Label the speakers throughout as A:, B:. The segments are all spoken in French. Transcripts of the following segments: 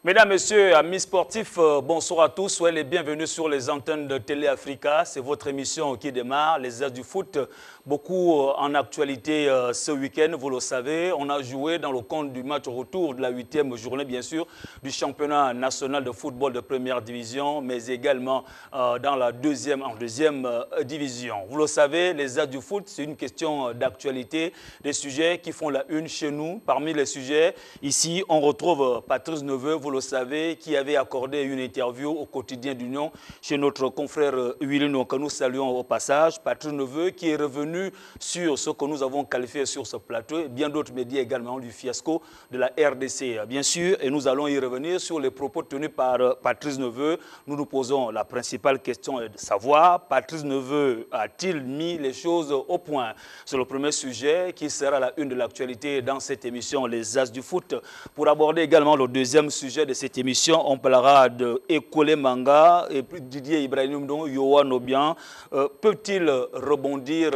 A: Mesdames, Messieurs, amis sportifs, bonsoir à tous. Soyez les bienvenus sur les antennes de Télé Africa. C'est votre émission qui démarre, les As du foot. Beaucoup en actualité ce week-end, vous le savez. On a joué dans le cadre du match retour de la 8e journée, bien sûr, du championnat national de football de première division, mais également dans la deuxième division. Vous le savez, les As du foot, c'est une question d'actualité, des sujets qui font la une chez nous. Parmi les sujets, ici, on retrouve Patrice Neveu, vous le savez, qui avait accordé une interview au quotidien d'Union chez notre confrère Willy, que nous saluons au passage. Patrice Neveu qui est revenu sur ce que nous avons qualifié sur ce plateau et bien d'autres médias également du fiasco de la RDC, bien sûr. Et nous allons y revenir sur les propos tenus par Patrice Neveu. Nous nous posons la principale question de savoir, Patrice Neveu a-t-il mis les choses au point? C'est le premier sujet qui sera la une de l'actualité dans cette émission, les As du foot. Pour aborder également le deuxième sujet de cette émission, on parlera de Ekole Manga et Didier Ibrahim, Yohan Obiang. Peuvent-ils rebondir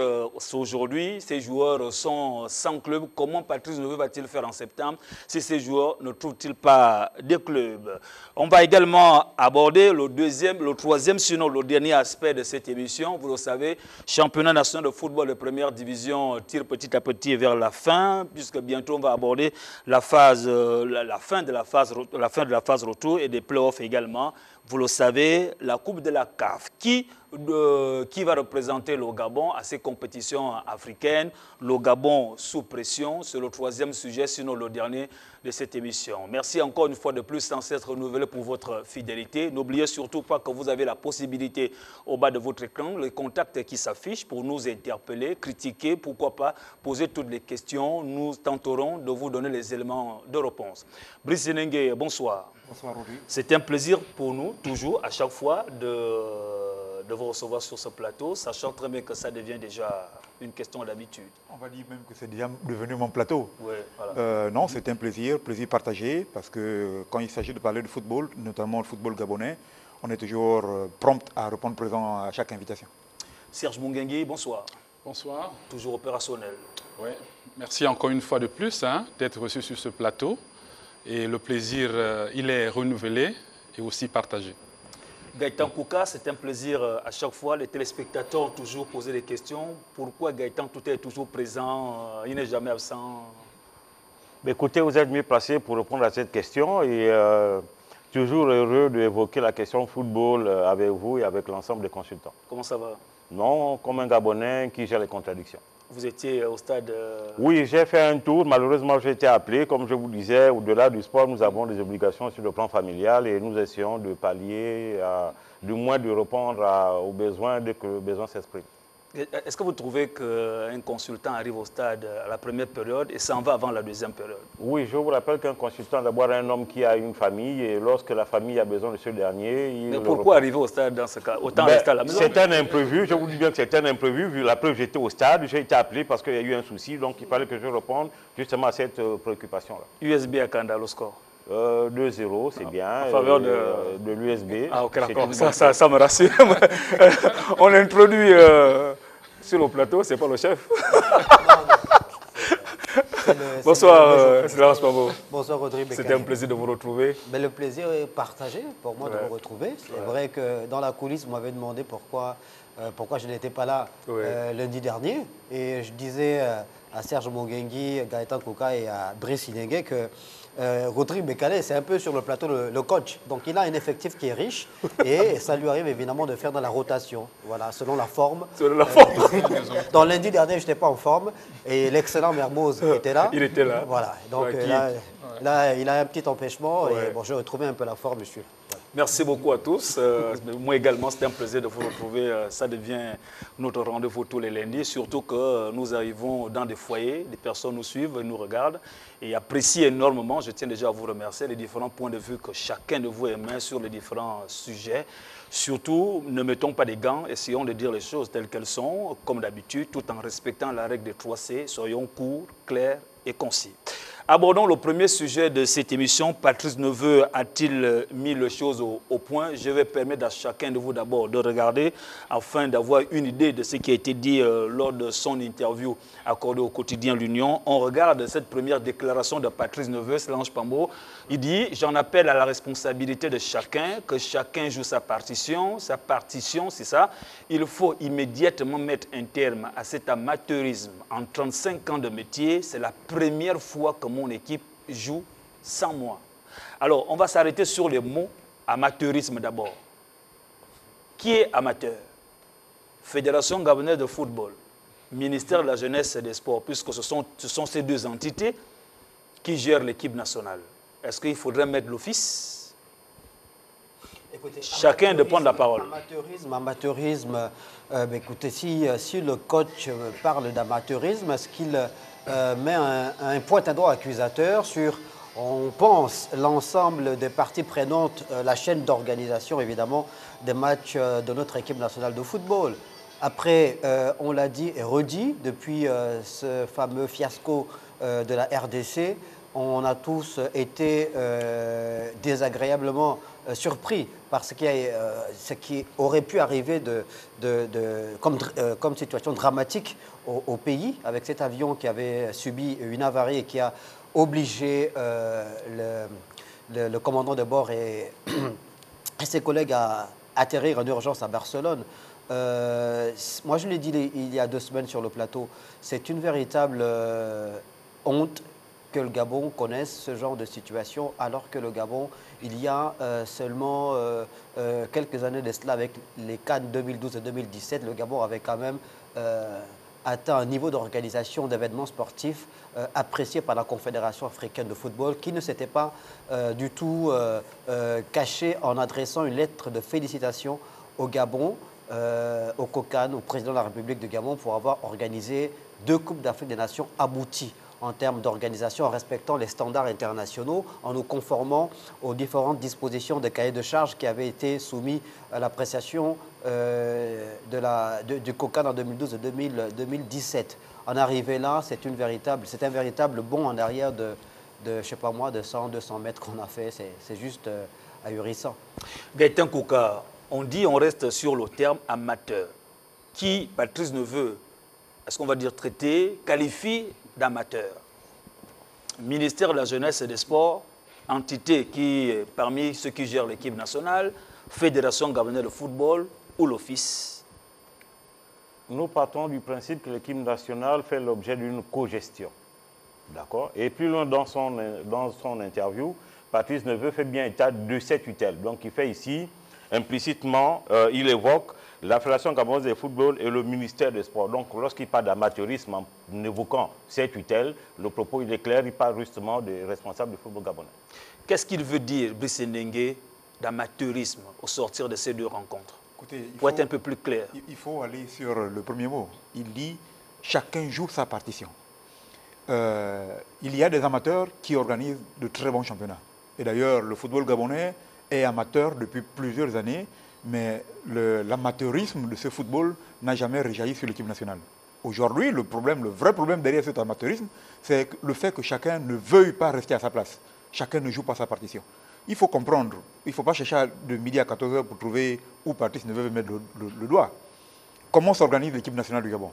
A: aujourd'hui? Ces joueurs sont sans club. Comment Patrice Neveu va-t-il faire en septembre si ces joueurs ne trouvent-ils pas de club? On va également aborder le troisième, sinon le dernier aspect de cette émission. Vous le savez, championnat national de football de première division tire petit à petit vers la fin, puisque bientôt on va aborder la fin de la phase retour et des playoffs également. Vous le savez, la Coupe de la CAF, qui va représenter le Gabon à ces compétitions africaines. Le Gabon sous pression, c'est le troisième sujet, sinon le dernier de cette émission. Merci encore une fois de plus sans cesse renouvelé pour votre fidélité. N'oubliez surtout pas que vous avez la possibilité au bas de votre écran, les contacts qui s'affichent pour nous interpeller, critiquer, pourquoi pas poser toutes les questions. Nous tenterons de vous donner les éléments de réponse. Brice Nengue, bonsoir.
B: Bonsoir, Rudy.
A: C'est un plaisir pour nous, toujours, à chaque fois, de vous recevoir sur ce plateau, sachant très bien que ça devient déjà une question d'habitude.
B: On va dire même que c'est déjà devenu mon plateau.
A: Oui, voilà.
B: Non, c'est un plaisir partagé, parce que quand il s'agit de parler de football, notamment le football gabonais, on est toujours prompt à répondre présent à chaque invitation.
A: Serge Mungengui, bonsoir.
C: Bonsoir.
A: Toujours opérationnel.
C: Oui, merci encore une fois de plus d'être reçu sur ce plateau. Et le plaisir, il est renouvelé et aussi partagé.
A: Gaëtan Kouka, c'est un plaisir à chaque fois. Les téléspectateurs ont toujours posé des questions. Pourquoi Gaëtan tout est toujours présent, il n'est jamais absent?
D: Écoutez, vous êtes mieux placé pour répondre à cette question et toujours heureux d'évoquer la question football avec vous et avec l'ensemble des consultants.
A: Comment ça va?
D: Non, comme un Gabonais qui gère les contradictions.
A: Vous étiez au stade...
D: Oui, j'ai fait un tour. Malheureusement, j'ai été appelé. Comme je vous disais, au-delà du sport, nous avons des obligations sur le plan familial et nous essayons de pallier, du moins de répondre aux besoins dès que le besoin s'exprime.
A: Est-ce que vous trouvez qu'un consultant arrive au stade à la première période et s'en va avant la deuxième période?
D: Oui, je vous rappelle qu'un consultant, d'abord, est un homme qui a une famille et lorsque la famille a besoin de ce dernier...
A: Mais pourquoi arriver au stade dans ce cas? Autant rester à la maison.
D: C'est un imprévu, je vous dis bien que c'est un imprévu. Vu la preuve, j'étais au stade, j'ai été appelé parce qu'il y a eu un souci, donc il fallait que je réponde justement à cette préoccupation-là.
A: USB à Kanda, le score
D: 2-0, c'est bien.
A: En faveur
D: de l'USB.
A: Ah, ok, d'accord. Ça me rassure. On introduit sur le plateau, c'est pas le chef. Bonsoir, Silence Pabo.
E: Bonsoir, Rodrigue.
A: C'était un plaisir de vous retrouver.
E: Mais le plaisir est partagé pour moi de vous retrouver. C'est vrai que dans la coulisse, vous m'avez demandé pourquoi je n'étais pas là lundi dernier. Et je disais à Serge Mungengui, Gaëtan Kouka et à Brice Inengue que Rodrigue Bekale, c'est un peu sur le plateau le coach. Donc il a un effectif qui est riche et ça lui arrive évidemment de faire dans la rotation, voilà, selon la forme.
A: Selon la forme.
E: Donc lundi dernier, je n'étais pas en forme et l'excellent Mermoz était là.
A: Il était là.
E: Voilà, donc là, il a un petit empêchement et bon, j'ai retrouvé un peu la forme, monsieur. Voilà.
A: Merci beaucoup à tous. Moi également, c'était un plaisir de vous retrouver. Ça devient notre rendez-vous tous les lundis, surtout que nous arrivons dans des foyers, des personnes nous suivent, nous regardent et apprécient énormément. Je tiens déjà à vous remercier les différents points de vue que chacun de vous émet sur les différents sujets. Surtout, ne mettons pas des gants, essayons de dire les choses telles qu'elles sont, comme d'habitude, tout en respectant la règle des 3C. Soyons courts, clairs et concis. Abordons le premier sujet de cette émission. Patrice Neveu a-t-il mis les choses au point? Je vais permettre à chacun de vous d'abord de regarder afin d'avoir une idée de ce qui a été dit lors de son interview accordée au quotidien L'Union. On regarde cette première déclaration de Patrice Neveu, Solange Pambo. Il dit « J'en appelle à la responsabilité de chacun, que chacun joue sa partition. Sa partition, c'est ça. Il faut immédiatement mettre un terme à cet amateurisme. En 35 ans de métier, c'est la première fois que mon équipe joue sans moi. » Alors, on va s'arrêter sur les mots amateurisme d'abord. Qui est amateur? Fédération gabonaise de football, ministère de la Jeunesse et des Sports, puisque ce sont ces deux entités qui gèrent l'équipe nationale. Est-ce qu'il faudrait mettre l'office?
E: Écoutez,
A: chacun de prendre la parole.
E: Amateurisme, écoutez, si le coach parle d'amateurisme, est-ce qu'il met un pointe-à-doigt accusateur sur, on pense, l'ensemble des parties prenantes, la chaîne d'organisation, évidemment, des matchs de notre équipe nationale de football. Après, on l'a dit et redit, depuis ce fameux fiasco de la RDC, on a tous été désagréablement surpris par ce qui aurait pu arriver comme situation dramatique au pays, avec cet avion qui avait subi une avarie et qui a obligé le commandant de bord et ses collègues à atterrir en urgence à Barcelone. Moi, je l'ai dit il y a 2 semaines sur le plateau, c'est une véritable honte que le Gabon connaisse ce genre de situation, alors que le Gabon, il y a seulement quelques années de cela, avec les Cannes 2012 et 2017, le Gabon avait quand même atteint un niveau d'organisation d'événements sportifs apprécié par la Confédération africaine de football, qui ne s'était pas du tout caché en adressant une lettre de félicitations au Gabon, au COCAN, au président de la République de Gabon, pour avoir organisé 2 Coupes d'Afrique des Nations abouties en termes d'organisation, en respectant les standards internationaux, en nous conformant aux différentes dispositions des cahiers de charges qui avaient été soumis à l'appréciation du COCAN en 2012 et 2017. En arriver là, c'est un véritable bond en arrière de je sais pas moi, de 100, 200 mètres qu'on a fait. C'est juste ahurissant.
A: Gaëtan Kouka, on reste sur le terme amateur, qui, Patrice Neveu, est-ce qu'on va dire traité, qualifie d'amateur. Ministère de la Jeunesse et des Sports, entité qui est parmi ceux qui gèrent l'équipe nationale, Fédération gabonaise de football ou l'office.
D: Nous partons du principe que l'équipe nationale fait l'objet d'une co-gestion. D'accord? Et plus loin dans son interview, Patrice Neveu fait bien état de cette tutelle. Donc il fait ici, implicitement, il évoque la Fédération gabonaise de football et le ministère des Sports. Donc, lorsqu'il parle d'amateurisme en évoquant cette tutelle, le propos il est clair, il parle justement des responsables du football gabonais.
A: Qu'est-ce qu'il veut dire, Brice Ndengue, d'amateurisme au sortir de ces 2 rencontres?
B: Écoutez,
A: pour être un peu plus clair.
B: Il faut aller sur le premier mot. Il dit « chacun joue sa partition ». Il y a des amateurs qui organisent de très bons championnats. Et d'ailleurs, le football gabonais est amateur depuis plusieurs années, mais l'amateurisme de ce football n'a jamais réjailli sur l'équipe nationale. Aujourd'hui, le vrai problème derrière cet amateurisme, c'est le fait que chacun ne veuille pas rester à sa place. Chacun ne joue pas sa partition. Il faut comprendre, il ne faut pas chercher de midi à 14h pour trouver où Patrice ne veut mettre le doigt. Comment s'organise l'équipe nationale du Gabon?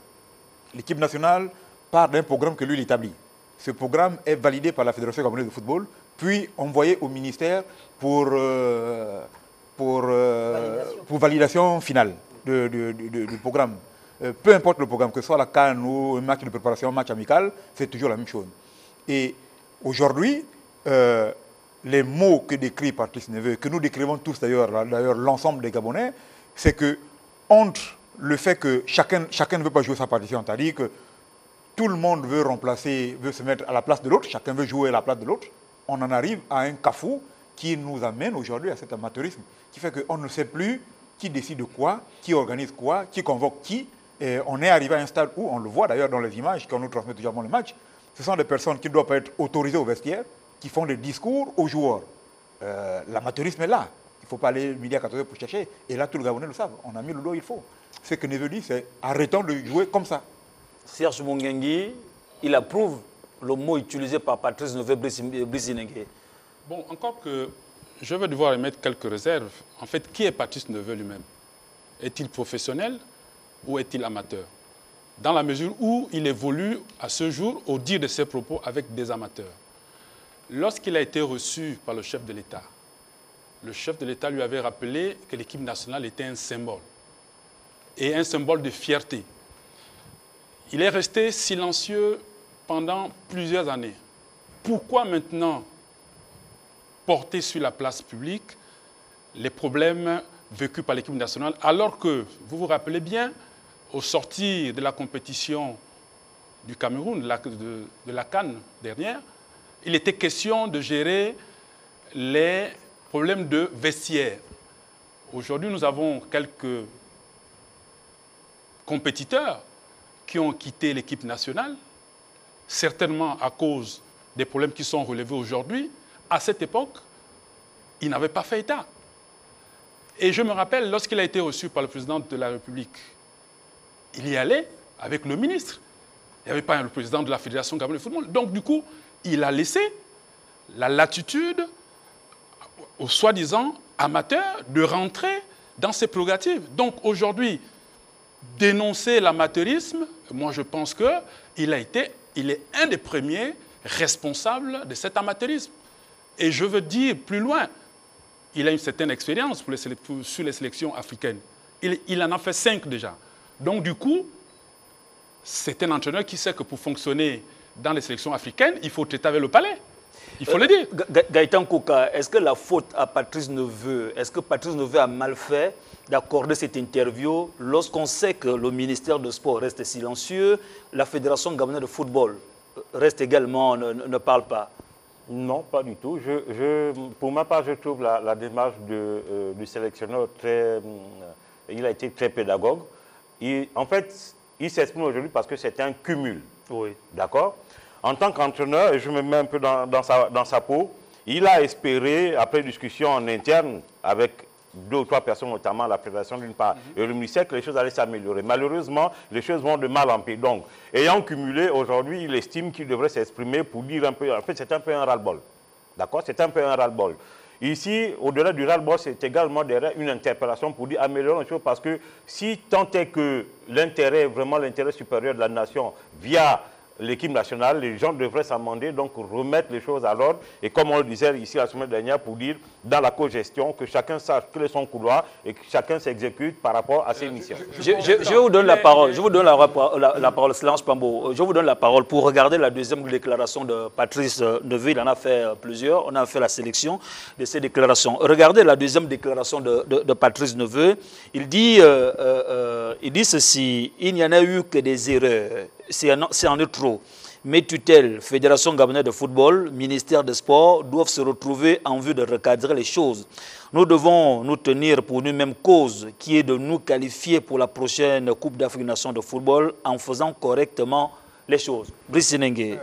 B: L'équipe nationale part d'un programme que lui il établit. Ce programme est validé par la Fédération gabonaise de football, puis envoyé au ministère pour validation finale du programme. Peu importe le programme, que ce soit la CAN ou un match de préparation, un match amical, c'est toujours la même chose. Et aujourd'hui, les mots que décrit Patrice Neveu, que nous décrivons tous d'ailleurs l'ensemble des Gabonais, c'est que entre le fait que chacun ne veut pas jouer sa partition, c'est-à-dire que tout le monde veut se mettre à la place de l'autre, chacun veut jouer à la place de l'autre, on en arrive à un cafou qui nous amène aujourd'hui à cet amateurisme, qui fait qu'on ne sait plus qui décide quoi, qui organise quoi, qui convoque qui. Et on est arrivé à un stade où, on le voit d'ailleurs dans les images qu'on nous transmet toujours avant le match, ce sont des personnes qui ne doivent pas être autorisées au vestiaire, qui font des discours aux joueurs. L'amateurisme est là. Il ne faut pas aller midi à 14h pour chercher. Et là, tout le Gabonais le savent. On a mis le dos, il faut. Ce que Neveu dit, c'est arrêtons de jouer comme ça.
A: Serge Mongengi, il approuve le mot utilisé par Patrice Neveu-Brice Nengue?
C: Bon, encore que je vais devoir émettre quelques réserves. En fait, qui est Patrice Neveu lui-même? Est-il professionnel ou est-il amateur? Dans la mesure où il évolue à ce jour, au dire de ses propos, avec des amateurs. Lorsqu'il a été reçu par le chef de l'État, le chef de l'État lui avait rappelé que l'équipe nationale était un symbole, et un symbole de fierté. Il est resté silencieux pendant plusieurs années. Pourquoi maintenant porter sur la place publique les problèmes vécus par l'équipe nationale, alors que, vous vous rappelez bien, au sortir de la compétition du Cameroun, de la CAN dernière, il était question de gérer les problèmes de vestiaire. Aujourd'hui, nous avons quelques compétiteurs qui ont quitté l'équipe nationale, certainement à cause des problèmes qui sont relevés aujourd'hui. À cette époque, il n'avait pas fait état. Et je me rappelle, lorsqu'il a été reçu par le président de la République, il y allait avec le ministre. Il n'y avait pas le président de la Fédération gabonaise de football. Donc, du coup, il a laissé la latitude aux soi-disant amateurs de rentrer dans ses prérogatives. Donc, aujourd'hui, dénoncer l'amateurisme, moi, je pense qu'il est un des premiers responsables de cet amateurisme. Et je veux dire plus loin, il a une certaine expérience sur les sélections africaines. Il en a fait 5 déjà. Donc, du coup, c'est un entraîneur qui sait que pour fonctionner dans les sélections africaines, il faut traiter avec le palais. Il faut le dire.
A: Gaëtan Kouka, est-ce que la faute à Patrice Neveu, est-ce que Patrice Neveu a mal fait d'accorder cette interview lorsqu'on sait que le ministère de Sport reste silencieux, la Fédération gabonaise de football reste également, ne parle pas?
D: Non, pas du tout. Pour ma part, je trouve la démarche du sélectionneur très... il a été très pédagogue. En fait, il s'exprime aujourd'hui parce que c'est un cumul.
A: Oui.
D: D'accord? En tant qu'entraîneur, et je me mets un peu dans sa peau, il a espéré, après discussion en interne avec 2 ou 3 personnes, notamment la Fédération d'une part, et le ministère, que les choses allaient s'améliorer. Malheureusement, les choses vont de mal en pis. Donc, ayant cumulé, aujourd'hui, il estime qu'il devrait s'exprimer pour dire un peu, en fait, c'est un peu un ras-le-bol. D'accord? C'est un peu un ras-le-bol. Ici, au-delà du ras-le-bol, c'est également derrière une interpellation pour dire améliorer les choses, parce que si tant est que l'intérêt, vraiment l'intérêt supérieur de la nation, via l'équipe nationale, les gens devraient s'amender, donc remettre les choses à l'ordre. Et comme on le disait ici la semaine dernière, pour dire dans la co-gestion que chacun sache quel est son couloir et que chacun s'exécute par rapport à ses missions.
A: Je vous donne la parole. Je vous donne la parole, Silence Pambo. Je vous donne la parole pour regarder la deuxième déclaration de Patrice Neveu. Il en a fait plusieurs. On a fait la sélection de ces déclarations. Regardez la deuxième déclaration de Patrice Neveu. Il dit ceci: il n'y en a eu que des erreurs. C'est en est trop. Mes tutelles, Fédération gabonaise de football, ministère des Sports, doivent se retrouver en vue de recadrer les choses. Nous devons nous tenir pour une même cause, qui est de nous qualifier pour la prochaine Coupe d'Afrique des Nations de football en faisant correctement les choses. Brice Nengue,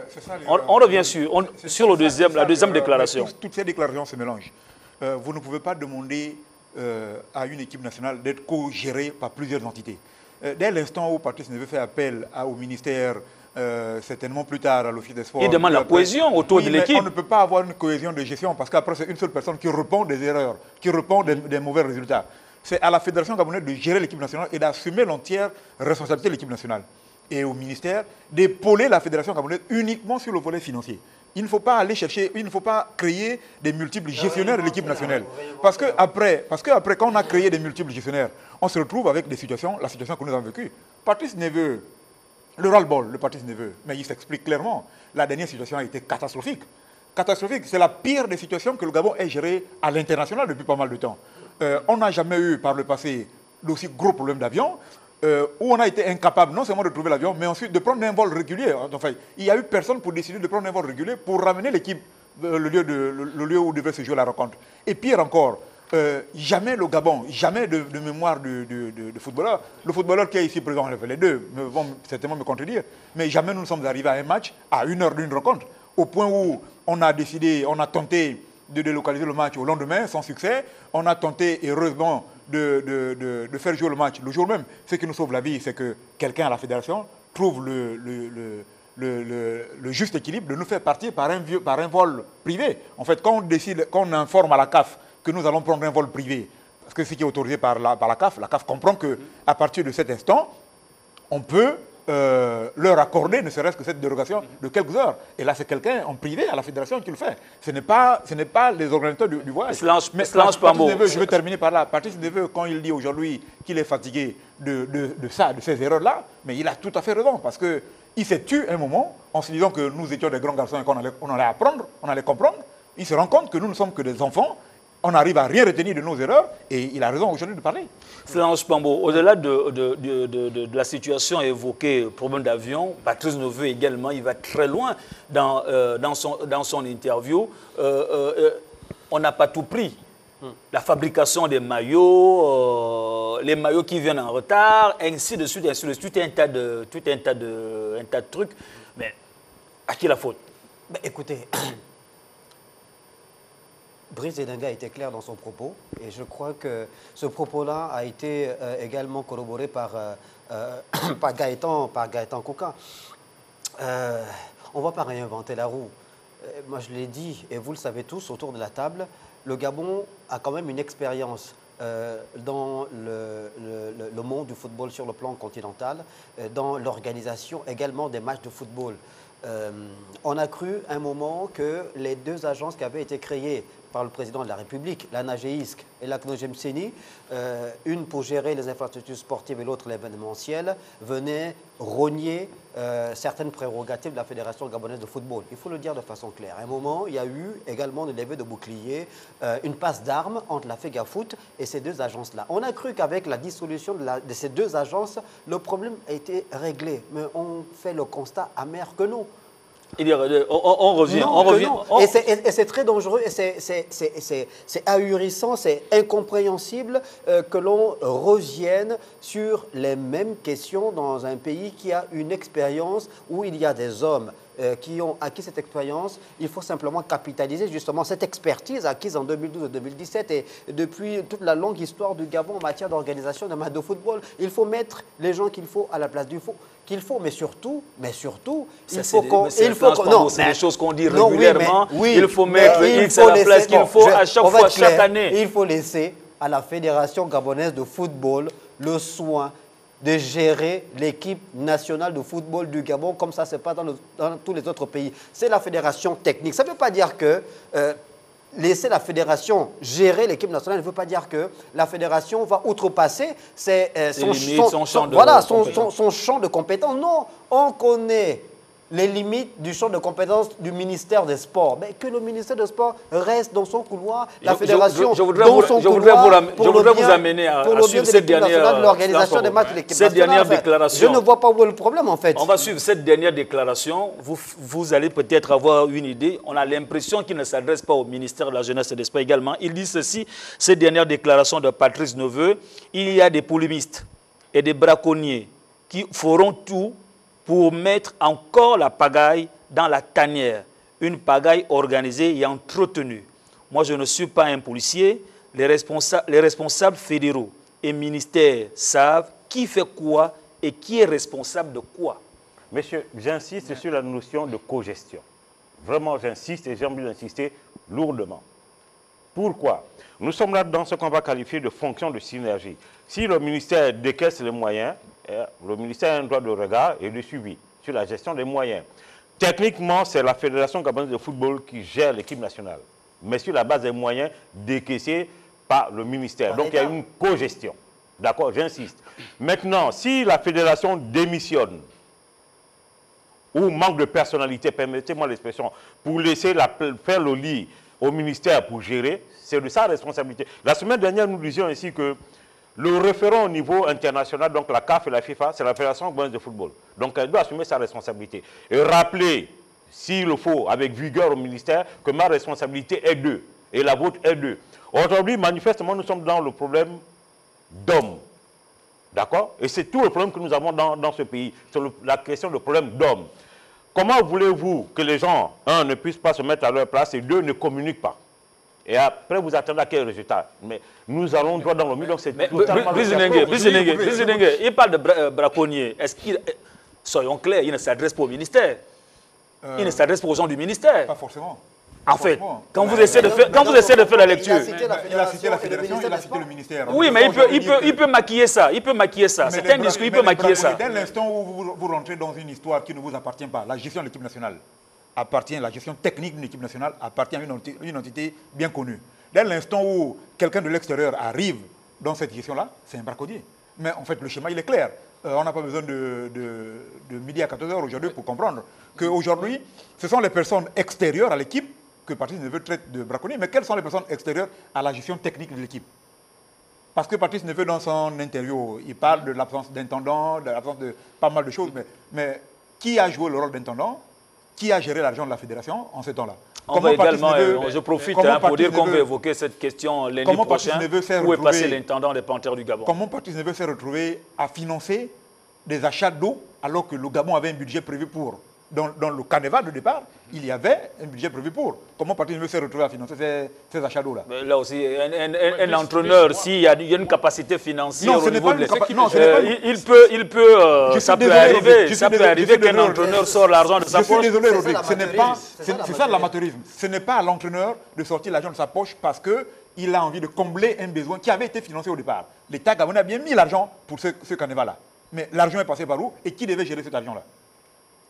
A: on revient sur la deuxième déclaration.
B: Toutes ces déclarations se mélangent. Vous ne pouvez pas demander à une équipe nationale d'être co-gérée par plusieurs entités. Dès l'instant où Patrice Neveu fait appel au ministère, certainement plus tard à l'Office des Sports...
A: Il demande la cohésion autour de l'équipe.
B: On ne peut pas avoir une cohésion de gestion parce qu'après c'est une seule personne qui répond des erreurs, qui répond des mauvais résultats. C'est à la Fédération gabonaise de gérer l'équipe nationale et d'assumer l'entière responsabilité de l'équipe nationale. Et au ministère d'épauler la Fédération gabonaise uniquement sur le volet financier. Il ne faut pas aller chercher, il ne faut pas créer des multiples gestionnaires de l'équipe nationale. Parce que après, quand on a créé des multiples gestionnaires, on se retrouve avec des situations, la situation que nous avons vécue. Patrice Neveu, le ras-le-bol de Patrice Neveu, mais il s'explique clairement. La dernière situation a été catastrophique. Catastrophique, c'est la pire des situations que le Gabon ait gérée à l'international depuis pas mal de temps. On n'a jamais eu par le passé d'aussi gros problèmes d'avion. Où on a été incapable non seulement de trouver l'avion, mais ensuite de prendre un vol régulier. Enfin, il n'y a eu personne pour décider de prendre un vol régulier pour ramener l'équipe le lieu où devait se jouer la rencontre. Et pire encore, jamais le Gabon, jamais de mémoire de footballeur. Le footballeur qui est ici présent, les deux vont certainement me contredire, mais jamais nous ne sommes arrivés à un match à 1 heure d'une rencontre, au point où on a décidé, on a tenté de délocaliser le match au lendemain sans succès. On a tenté, heureusement, de faire jouer le match le jour même. Ce qui nous sauve la vie, c'est que quelqu'un à la fédération trouve le juste équilibre de nous faire partir par un vol privé. En fait, quand on informe à la CAF que nous allons prendre un vol privé, parce que ce qui est autorisé par la CAF comprend qu'à partir de cet instant, on peut leur accorder ne serait-ce que cette dérogation de quelques heures. Et là, c'est quelqu'un en privé à la fédération qui le fait. Ce n'est pas les organisateurs du voyage. Mais je veux terminer par là. Patrice Neveu, quand il dit aujourd'hui qu'il est fatigué de ces erreurs-là, mais il a tout à fait raison, parce qu'il s'est tué un moment en se disant que nous étions des grands garçons et qu'on allait apprendre, on allait comprendre. Il se rend compte que nous ne sommes que des enfants. On n'arrive à rien retenir de nos erreurs et il a raison aujourd'hui de parler.
A: Flanche Pambo, au-delà de la situation évoquée, problème d'avion, Patrice Neveu également, il va très loin dans son interview. On n'a pas tout pris. La fabrication des maillots, les maillots qui viennent en retard, ainsi de suite, tout un tas de trucs. Mais à qui la faute?
E: Ben, écoutez, Brice Edenga a été clair dans son propos et je crois que ce propos-là a été également corroboré par Gaëtan Kouka. On ne va pas réinventer la roue. Moi, je l'ai dit, et vous le savez tous autour de la table, le Gabon a quand même une expérience dans le monde du football sur le plan continental, dans l'organisation également des matchs de football. On a cru un moment que les deux agences qui avaient été créées par le président de la République, l'ANAGEISC et l'ACNOGEMSENI, une pour gérer les infrastructures sportives et l'autre l'événementiel, venaient rogner certaines prérogatives de la Fédération gabonaise de football. Il faut le dire de façon claire. À un moment, il y a eu également une levée de bouclier, une passe d'armes entre la FEGAFOOT et ces deux agences-là. On a cru qu'avec la dissolution de ces deux agences, le problème a été réglé. Mais on fait le constat amer que non.
A: On revient.
E: Non. Et c'est très dangereux, et c'est ahurissant, c'est incompréhensible que l'on revienne sur les mêmes questions dans un pays qui a une expérience où il y a des hommes qui ont acquis cette expérience. Il faut simplement capitaliser justement cette expertise acquise en 2012 et 2017 et depuis toute la longue histoire du Gabon en matière d'organisation de matchs de football. Il faut mettre les gens qu'il faut à la place mais surtout, il faut qu'on...
A: Non, c'est des choses qu'on dit régulièrement. Il faut mettre X à la place qu'il faut à chaque fois, chaque année.
E: Il faut laisser à la Fédération gabonaise de football le soin de gérer l'équipe nationale de football du Gabon, comme ça se passe dans tous les autres pays. C'est la fédération technique. Ça ne veut pas dire que laisser la fédération gérer l'équipe nationale ne veut pas dire que la fédération va outrepasser son champ de compétences. Non, on connaît les limites du champ de compétences du ministère des Sports. Mais que le ministère des Sports reste dans son couloir, la fédération dans son couloir,
A: je voudrais vous amener à suivre cette dernière
E: déclaration. Je ne vois pas où est le problème en fait.
A: On va suivre cette dernière déclaration. Vous allez peut-être avoir une idée. On a l'impression qu'il ne s'adresse pas au ministère de la Jeunesse et des Sports également. Il dit ceci, cette dernière déclaration de Patrice Neveu, il y a des polémistes et des braconniers qui feront tout pour mettre encore la pagaille dans la tanière, une pagaille organisée et entretenue. Moi, je ne suis pas un policier. Les responsables fédéraux et ministères savent qui fait quoi et qui est responsable de quoi.
D: Monsieur, j'insiste sur la notion de cogestion. Vraiment, j'insiste et j'ai envie d'insister lourdement. Pourquoi? Nous sommes là dans ce qu'on va qualifier de fonction de synergie. Si le ministère décaisse les moyens, le ministère a un droit de regard et de suivi sur la gestion des moyens. Techniquement, c'est la Fédération gabonaise de football qui gère l'équipe nationale, mais sur la base des moyens décaissés par le ministère. Donc il y a une co-gestion. D'accord, j'insiste. Maintenant, si la fédération démissionne ou manque de personnalité, permettez-moi l'expression, pour laisser faire le lit au ministère pour gérer, c'est de sa responsabilité. La semaine dernière, nous disions ici que le référent au niveau international, donc la CAF et la FIFA, c'est la Fédération gabonaise de football. Donc elle doit assumer sa responsabilité. Et rappeler, s'il le faut, avec vigueur au ministère, que ma responsabilité est d'eux et la vôtre est d'eux. Aujourd'hui, manifestement, nous sommes dans le problème d'hommes. D'accord? Et c'est tout le problème que nous avons dans ce pays. C'est la question du problème d'hommes. Comment voulez-vous que les gens, un, ne puissent pas se mettre à leur place et deux, ne communiquent pas? Et après, vous attendez à quel résultat? Mais nous allons droit dans le mur, donc c'est totalement...
A: Brice Edenga, il parle de braconnier. Est-ce qu'il... Soyons clairs, il ne s'adresse pas au ministère. Il ne s'adresse pas aux gens du ministère.
B: Pas forcément.
A: En fait, quand vous essayez de faire la lecture...
B: Il a cité la fédération, il a cité le ministère.
A: Oui, mais il peut maquiller ça. Il peut maquiller ça. C'est un discours, il peut maquiller ça.
B: Dès l'instant où vous rentrez dans une histoire qui ne vous appartient pas, la gestion de l'équipe nationale appartient, la gestion technique d'une équipe nationale appartient à une entité bien connue. Dès l'instant où quelqu'un de l'extérieur arrive dans cette gestion-là, c'est un braconnier. Mais en fait, le schéma, il est clair. On n'a pas besoin de midi à 14h aujourd'hui pour comprendre qu'aujourd'hui, ce sont les personnes extérieures à l'équipe que Patrice Neveu traite de braconnier. Mais quelles sont les personnes extérieures à la gestion technique de l'équipe? Parce que Patrice Neveu, dans son interview, il parle de l'absence d'intendant, de l'absence de pas mal de choses. Mais qui a joué le rôle d'intendant? Qui a géré l'argent de la fédération en ce temps-là?
A: On va également, je profite pour dire qu'on va évoquer cette question lundi prochain. Où est passé l'intendant des Panthères du Gabon?
B: Comment Patrice Neveu s'est retrouvé à financer des achats d'eau alors que le Gabon avait un budget prévu pour? Dans le Caneva de départ, il y avait un budget prévu pour. Comment Patrice Neveu s'est retrouvé à financer ces achats d'eau-là?
A: Là aussi, un entraîneur, s'il y a une capacité financière au niveau de l'équipe, ça peut arriver qu'un entraîneur sort l'argent de sa poche.
B: Je suis désolé, Rodrigue, c'est ça l'amateurisme. Ce n'est pas à l'entraîneur de sortir l'argent de sa poche parce qu'il a envie de combler un besoin qui avait été financé au départ. L'État gabonais a bien mis l'argent pour ce Caneva-là. Mais l'argent est passé par où? Et qui devait gérer cet argent-là?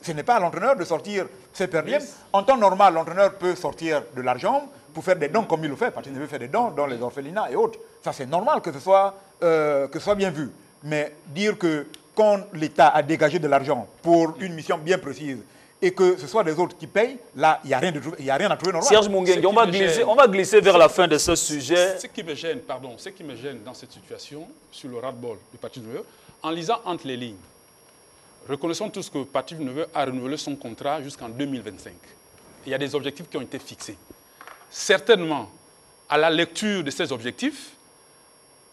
B: Ce n'est pas à l'entraîneur de sortir ses perdièmes. En temps normal, l'entraîneur peut sortir de l'argent pour faire des dons comme il le fait. Patrice Neveu fait des dons dans les orphelinats et autres. Ça, c'est normal que ce soit bien vu. Mais dire que quand l'État a dégagé de l'argent pour une mission bien précise et que ce soit des autres qui payent, là, il n'y a rien à trouver normal.
A: Serge Monguengue, on va glisser vers la fin de ce sujet.
C: Ce qui me gêne dans cette situation, sur le ras-le-bol de Patrice Neveu, en lisant entre les lignes, reconnaissons tous que Patrice Neveu a renouvelé son contrat jusqu'en 2025. Il y a des objectifs qui ont été fixés. Certainement, à la lecture de ces objectifs,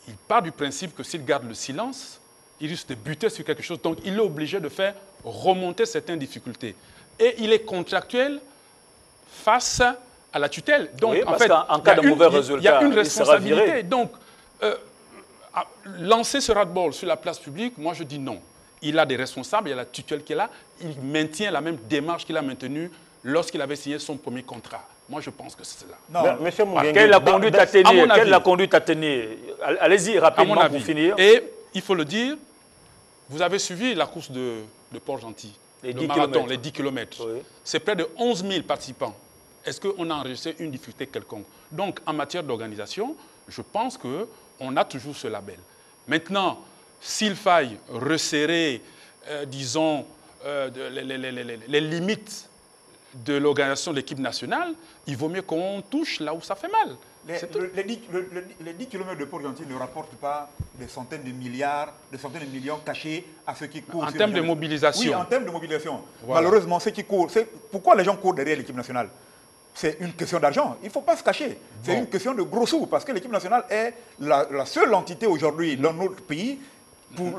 C: il part du principe que s'il garde le silence, il risque de buter sur quelque chose. Donc, il est obligé de faire remonter certaines difficultés. Et il est contractuel face à la tutelle. Donc,
A: oui, en fait, en cas de mauvais résultat,
C: il y a une responsabilité. Donc, lancer ce ras-le-bol sur la place publique, moi, je dis non. Il a des responsables, il y a la tutelle qui est là. Il maintient la même démarche qu'il a maintenue lorsqu'il avait signé son premier contrat. Moi, je pense que c'est cela.
D: Non, monsieur Monguengue,
A: quelle est la conduite à tenir? Allez-y rapidement pour finir.
C: Et il faut le dire, vous avez suivi la course de Port-Gentil, le marathon, les 10 km. Oui. C'est près de 11 000 participants. Est-ce qu'on a enregistré une difficulté quelconque? Donc, en matière d'organisation, je pense qu'on a toujours ce label. Maintenant, s'il faille resserrer, disons, les limites de l'organisation de l'équipe nationale, il vaut mieux qu'on touche là où ça fait mal.
B: Les 10 km de Port-Gentil ne rapportent pas des centaines de milliards, des centaines de millions cachés à ceux qui courent.
C: En termes de mobilisation.
B: Oui, en termes de mobilisation.
C: Voilà.
B: Malheureusement, ceux qui courent, pourquoi les gens courent derrière l'équipe nationale? C'est une question d'argent. Il ne faut pas se cacher. C'est une question de gros sous, parce que l'équipe nationale est la seule entité aujourd'hui dans notre pays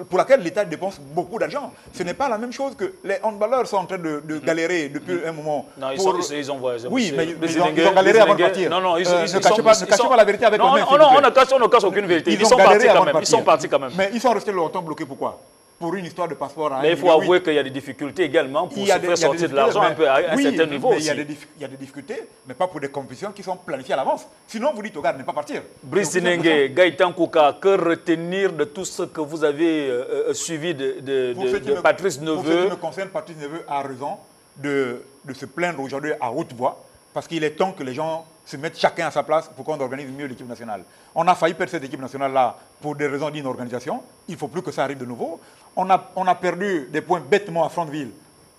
B: pour laquelle l'État dépense beaucoup d'argent. Ce n'est pas la même chose que les handballeurs sont en train de galérer depuis un moment.
A: Non, ils ont voyagé.
B: Oui, mais ils ont galéré avant de partir.
A: Non,
B: ne cachez pas la vérité avec
A: eux-mêmes. Non, on ne cache aucune vérité. Ils sont partis quand même.
B: Mais ils sont restés longtemps bloqués. Pourquoi? Pour une histoire de passeport.
A: Mais il faut avouer qu'il y a des difficultés également pour se faire sortir de l'argent un peu à un certain niveau aussi.
B: Il y a des difficultés, mais pas pour des compétitions qui sont planifiées à l'avance. Sinon, vous dites au gars de ne pas partir.
A: Brice Nengue, Gaëtan Kouka, que retenir de tout ce que vous avez suivi de Patrice Neveu?
B: Pour ce qui me concerne, Patrice Neveu a raison de se plaindre aujourd'hui à haute voix, parce qu'il est temps que les gens se mettent chacun à sa place pour qu'on organise mieux l'équipe nationale. On a failli perdre cette équipe nationale-là pour des raisons d'inorganisation. Il ne faut plus que ça arrive de nouveau. On a perdu des points bêtement à Franceville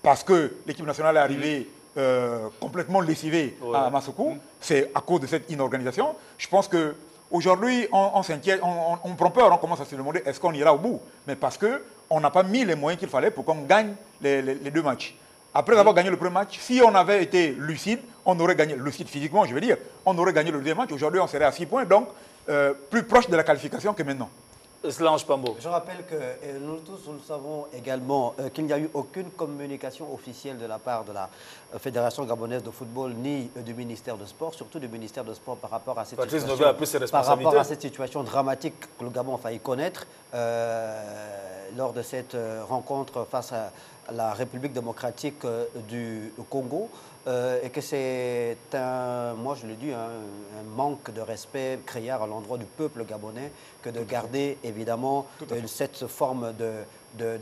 B: parce que l'équipe nationale est arrivée complètement lessivée à Massoukou. C'est à cause de cette inorganisation. Je pense qu'aujourd'hui, on s'inquiète, on prend peur, on commence à se demander est-ce qu'on ira au bout. Mais parce qu'on n'a pas mis les moyens qu'il fallait pour qu'on gagne les 2 matchs. Après avoir gagné le premier match, si on avait été lucide, on aurait gagné, lucide physiquement, je veux dire, on aurait gagné le deuxième match. Aujourd'hui, on serait à 6 points, donc plus proche de la qualification que maintenant.
A: Slange Pambo.
E: Je rappelle que nous tous, nous savons également qu'il n'y a eu aucune communication officielle de la part de la Fédération gabonaise de football ni du ministère de Sport, surtout du ministère de Sport par rapport à cette situation dramatique que le Gabon a failli connaître. lors de cette rencontre face à la République démocratique du Congo. Et que c'est moi je le dis, un manque de respect criard à l'endroit du peuple gabonais que de garder évidemment cette forme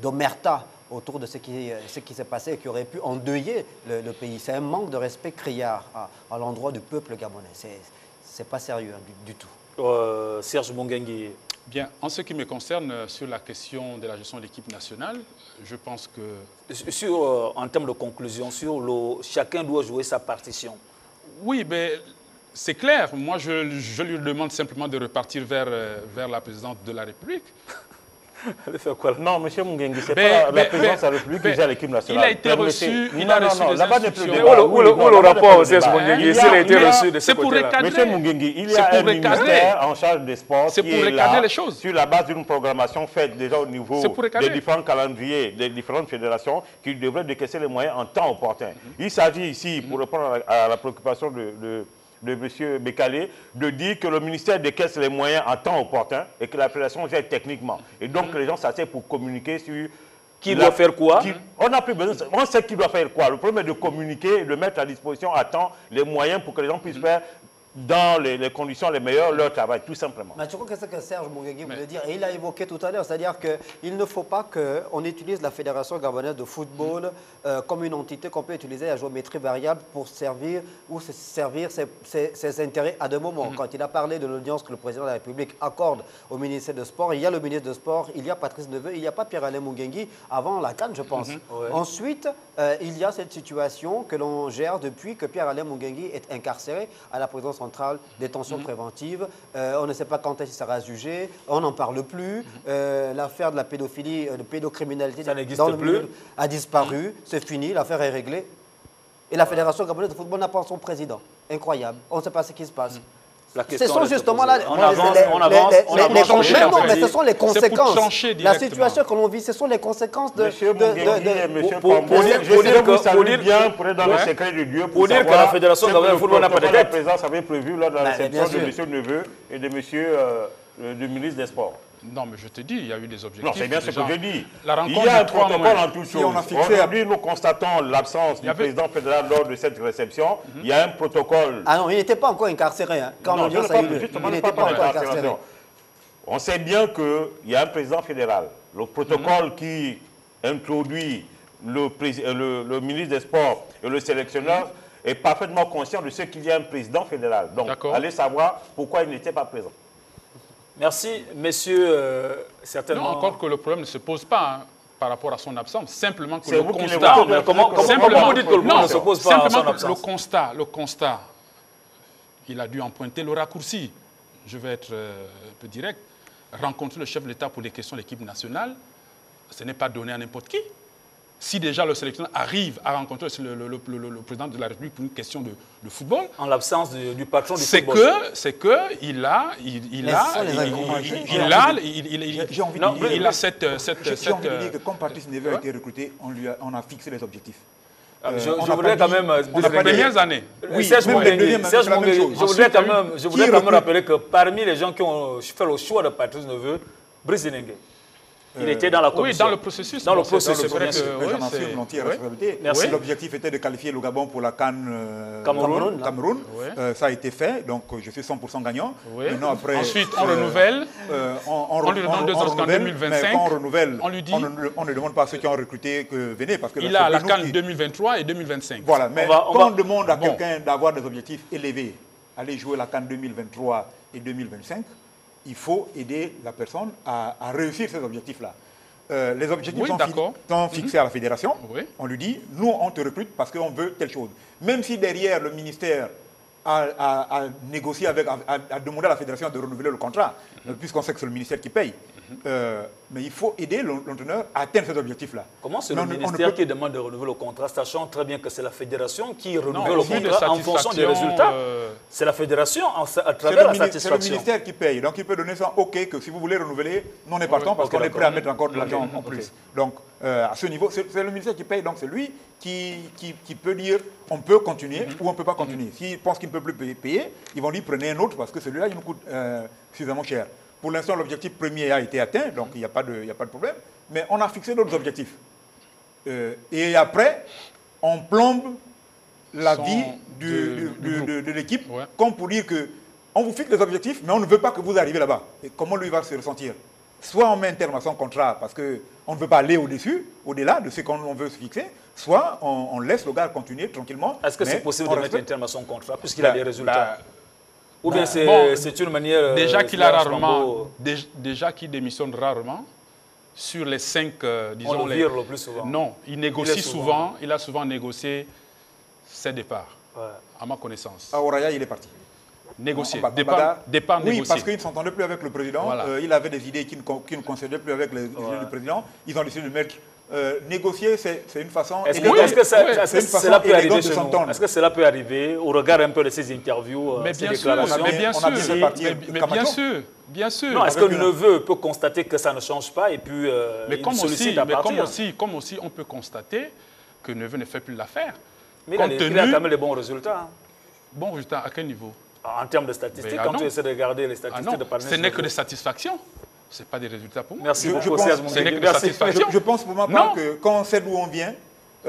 E: d'omerta autour de ce qui s'est passé et qui aurait pu endeuiller le pays. C'est un manque de respect criard à l'endroit du peuple gabonais. C'est pas sérieux du tout.
A: Serge Mongengi.
C: Bien, en ce qui me concerne, sur la question de la gestion de l'équipe nationale, je pense que...
A: En termes de conclusion, chacun doit jouer sa partition.
C: Oui, mais c'est clair. Moi, je lui demande simplement de repartir vers la présidente de la République.
D: Elle fait quoi? Non, M. Mongengi, c'est pas la présidence de la République qui gère l'équipe nationale.
C: Il a été reçu, il a reçu des instructions.
A: Où le rapport, Serge Mongengi, s'il a été reçu de ce côté-là?
D: M. Mongengi, il y a un ministère en charge des sports qui est là, sur la base d'une programmation faite déjà au niveau des différents calendriers, des différentes fédérations, qui devraient décaisser les moyens en temps opportun. Il s'agit ici, pour répondre à la préoccupation de M. Bekale, de dire que le ministère décaisse les moyens en temps opportun et que la fédération gère techniquement. Et donc les gens s'asseyent pour communiquer sur...
A: Qui doit faire quoi?
D: On n'a plus besoin, on sait qui doit faire quoi. Le problème est de communiquer, de mettre à disposition à temps les moyens pour que les gens puissent faire dans les conditions les meilleures leur travail, tout simplement.
E: Mais je crois que c'est ce que Serge Mongengi voulait dire, et il l'a évoqué tout à l'heure, c'est-à-dire qu'il ne faut pas qu'on utilise la Fédération gabonaise de football comme une entité qu'on peut utiliser à géométrie variable pour servir ses intérêts à deux moments. Quand il a parlé de l'audience que le président de la République accorde au ministère des Sports, il y a le ministre des Sports, il y a Patrice Neveu, il n'y a pas Pierre-Alain Mongengi avant la CAN, je pense. Ensuite, il y a cette situation que l'on gère depuis que Pierre-Alain Mongengi est incarcéré à la présidence centrale, détention préventive. On ne sait pas quand est-ce qu'il sera jugé. On n'en parle plus. L'affaire de la pédophilie, de pédocriminalité dans le milieu a disparu. C'est fini. L'affaire est réglée. Et la Fédération gabonaise de football n'a pas son président. Incroyable. On ne sait pas ce qui se passe. Ce sont justement là ce sont les conséquences. La situation que l'on vit, ce sont les conséquences de...
D: Monsieur Mongengi, vous savez bien, pour être dans le secret de Dieu, pour dire que la Fédération gabonaise de football n'a pas de dette. La présidence avait prévu lors de la réception de M. Neveu et de M. le ministre des Sports.
C: Non, mais je te dis, il y a eu des objectifs.
D: Non, c'est bien ce que j'ai dit.
C: Il
D: y a un protocole en toute chose. Aujourd'hui, nous constatons l'absence du président fédéral lors de cette réception. Il y a un protocole.
E: Ah non, il n'était pas encore incarcéré. Quand l'audience a eu lieu, il n'était pas encore incarcéré.
D: On sait bien qu'il y a un président fédéral. Le protocole qui introduit le ministre des Sports et le sélectionneur est parfaitement conscient de ce qu'il y a un président fédéral. Donc, allez savoir pourquoi il n'était pas présent.
A: Merci, messieurs. Certainement.
C: Non, encore que le problème ne se pose pas par rapport à son absence. Simplement que
D: le
C: constat...
A: Comment vous dites que le problème ne se pose pas à son absence?
C: Le constat, il a dû emprunter le raccourci. Je vais être un peu direct. Rencontrer le chef de l'État pour les questions de l'équipe nationale, ce n'est pas donné à n'importe qui. Si déjà le sélectionneur arrive à rencontrer le président de la République pour une question de football,
A: en l'absence du patron du football,
C: c'est que il a cette...
B: J'ai envie de dire que quand Patrice Neveu a été recruté, on a fixé les objectifs.
A: Je voudrais quand même...
C: Les premières années.
A: Oui, Serge Mongengi, je voudrais quand même rappeler que parmi les gens qui ont fait le choix de Patrice Neveu, Brice Denengue. Il était dans la commission.
C: Oui, dans le processus.
A: Dans le processus, bien sûr.
B: J'en assure l'entière responsabilité. L'objectif était de qualifier le Gabon pour la CAN Cameroun. Ça a été fait, donc je suis 100% gagnant.
C: Après, ensuite, on renouvelle. On lui donne 2 ans jusqu'en 2025.
B: Quand on renouvelle,
C: on lui dit...
B: On ne demande pas à ceux qui ont recruté que venez. Parce que
C: il a la CAN 2023 et 2025.
B: Voilà, mais quand on demande à quelqu'un d'avoir des objectifs élevés, aller jouer la CAN 2023 et 2025, il faut aider la personne à réussir ces objectifs-là. Les objectifs sont fixés à la fédération. On lui dit, nous, on te recrute parce qu'on veut telle chose. Même si derrière, le ministère a négocié a demandé à la fédération de renouveler le contrat, puisqu'on sait que c'est le ministère qui paye. Mais il faut aider l'entraîneur à atteindre ces objectifs-là.
A: Comment c'est le ministère qui demande de renouveler le contrat, sachant très bien que c'est la fédération qui renouvelle le contrat en fonction des résultats? C'est la fédération à travers la satisfaction.
B: C'est le ministère qui paye. Donc il peut donner ça OK que si vous voulez renouveler, nous on est partant parce qu'on est prêt à mettre encore de l'argent en plus. Donc à ce niveau, c'est le ministère qui paye. Donc c'est lui qui peut dire on peut continuer ou on ne peut pas continuer. S'il pense qu'il ne peut plus payer, ils vont dire prenez un autre parce que celui-là il nous coûte suffisamment cher. Pour l'instant, l'objectif premier a été atteint, donc il n'y a pas de problème. Mais on a fixé d'autres objectifs. Et après, on plombe la vie de l'équipe, comme pour dire que on vous fixe les objectifs, mais on ne veut pas que vous arriviez là-bas. Et comment lui va se ressentir? Soit on met un terme à son contrat parce qu'on ne veut pas aller au-dessus, au-delà de ce qu'on veut se fixer, soit on laisse le gars continuer tranquillement.
A: Est-ce que c'est possible de mettre un terme à son contrat puisqu'il a des résultats? Ou bien c'est une manière...
C: Déjà qu'il a rarement, déjà qu'il démissionne rarement, sur les 5, disons...
A: On le vire le plus souvent.
C: Non, il négocie souvent, il a souvent négocié ses départs, à ma connaissance.
B: À Oraya, il est parti.
C: Négocier, départ négocié.
B: Oui, parce qu'il ne s'entendait plus avec le président. Voilà. Il avait des idées qui ne coïncidaient plus avec les idées du président. Ils ont décidé de mettre... négocier, c'est une façon...
A: Est-ce que cela peut arriver chez nous? Est-ce que cela peut arriver au regard un peu de ces interviews, ces déclarations?
C: Bien sûr.
A: Non, est-ce que le neveu peut constater que ça ne change pas et puis il sollicite à partir?
C: Comme aussi on peut constater que le neveu ne fait plus l'affaire.
A: Mais il a quand même des bons résultats.
C: Bons résultats à quel niveau?
A: En termes de statistiques, quand tu essaies de regarder les statistiques de Patrice
C: Neveu. Ce n'est que des satisfactions. Ce n'est pas des résultats pour moi.
A: Merci beaucoup,
B: Je pense pour ma part que quand on sait d'où on vient,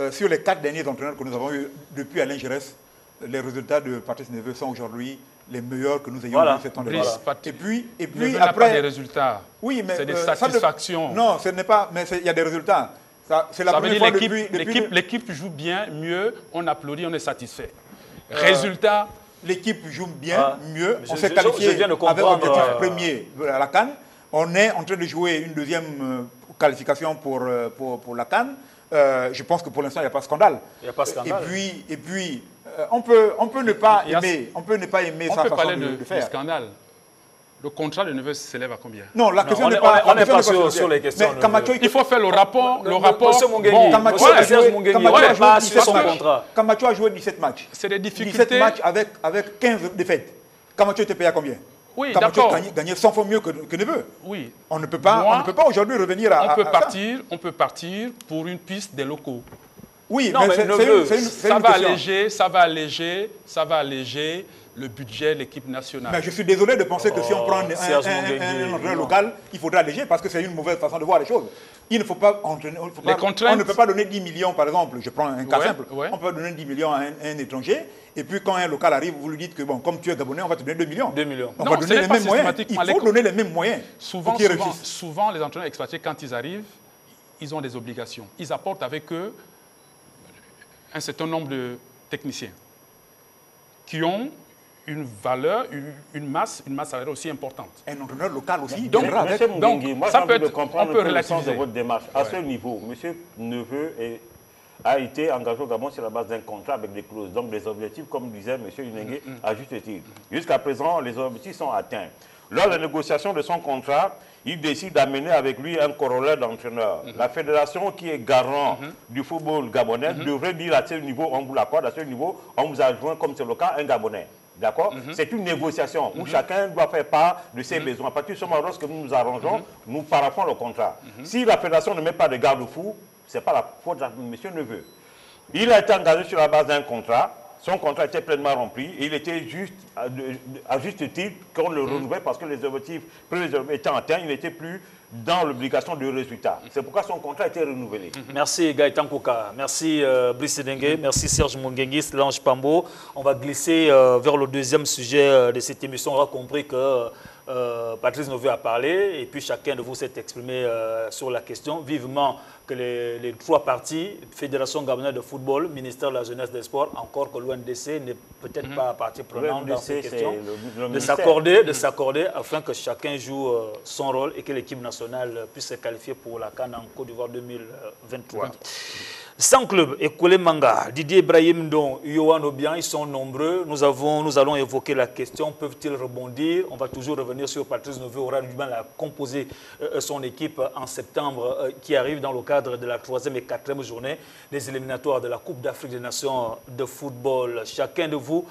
B: sur les 4 derniers entraîneurs que nous avons eus depuis Alain Giresse, les résultats de Patrice Neveu sont aujourd'hui les meilleurs que nous ayons eu cette année. Et puis après,
C: pas des résultats.
B: Oui, mais
C: c'est des satisfactions.
B: Non, ce n'est pas. Mais il y a des résultats. C'est la première fois depuis
C: l'équipe joue bien, mieux, on applaudit, on est satisfait. Résultat.
B: L'équipe joue bien, mieux. On s'est qualifié avec l'objectif premier à la CAN. On est en train de jouer une deuxième qualification pour la CAN. Je pense que pour l'instant, il n'y a pas de scandale.
A: Il n'y a pas de scandale.
B: Et puis on peut ne pas aimer, sa façon de faire.
C: Scandale. Le contrat de Neveu s'élève à combien?
B: Non, la question n'est
A: pas... On n'est pas sur les questions.
C: Il faut faire le rapport.
B: Camacho a joué 17 matchs.
C: C'est des difficultés.
B: 17 matchs avec 15 défaites. Camacho était payé à combien?
C: Oui, d'accord.
B: Gagner 100 fois mieux que Neveu.
C: Oui.
B: On ne peut pas aujourd'hui revenir à ça.
C: On peut partir pour une piste des locaux.
B: Oui,
A: non, mais
C: ça va alléger le budget de l'équipe nationale.
B: Mais je suis désolé de penser que si on prend un entraîneur local, il faudra alléger parce que c'est une mauvaise façon de voir les choses. Il ne faut pas entraîner. On ne peut pas donner 10 millions, par exemple. Je prends un cas simple. On peut donner 10 millions à un étranger. Et puis quand un local arrive, vous lui dites que bon, comme tu es gabonais, on va te donner 2 millions.
A: 2 millions.
B: On va donner les mêmes moyens. Il faut donner les mêmes moyens.
C: Souvent, les entraîneurs expatriés, quand ils arrivent, ils ont des obligations. Ils apportent avec eux un certain nombre de techniciens qui ont une valeur, une masse salariale aussi importante.
B: Un entraîneur local aussi.
C: Donc,
D: moi,
C: ça peut être,
D: on peut relativiser de votre démarche. À ce niveau, M. Neveu a été engagé au Gabon sur la base d'un contrat avec des clauses, donc des objectifs, comme disait M. Inengue, à juste titre. Jusqu'à présent, les objectifs sont atteints. Lors de la négociation de son contrat, il décide d'amener avec lui un corollaire d'entraîneur. La fédération qui est garant du football gabonais devrait dire à ce niveau, on vous l'accorde, à ce niveau, on vous a joint, comme c'est le cas, un Gabonais. D'accord? C'est une négociation où chacun doit faire part de ses besoins. À partir de ce moment, lorsque nous nous arrangeons, nous paraphons le contrat. Si la fédération ne met pas de garde-fou, ce n'est pas la faute de M. Neveu. Il a été engagé sur la base d'un contrat. Son contrat était pleinement rempli et il était juste, à juste titre qu'on le renouvelle parce que les objectifs étant atteints, il n'était plus dans l'obligation de résultat. C'est pourquoi son contrat a été renouvelé.
A: Merci Gaëtan Kouka, merci Brice Dengue, merci Serge Monguengis, Lange Pambo. On va glisser vers le deuxième sujet de cette émission. On a compris que Patrice Neveu a parlé et puis chacun de vous s'est exprimé sur la question. Vivement que les 3 parties, Fédération gabonaise de football, ministère de la Jeunesse et des Sports, encore que l'ONDC n'est peut-être pas partie prenante dans ces questions, de s'accorder afin que chacun joue son rôle et que l'équipe nationale puisse se qualifier pour la CAN en Côte d'Ivoire 2023. 100 clubs, Ekole Manga, Didier Ibrahim, dont Yohan Obian, ils sont nombreux. Nous allons évoquer la question, peuvent-ils rebondir? On va toujours revenir sur Patrice Neveu, aura du mal à composer son équipe en septembre, qui arrive dans le cadre de la 3e et 4e journée des éliminatoires de la Coupe d'Afrique des Nations de football. Chacun de vous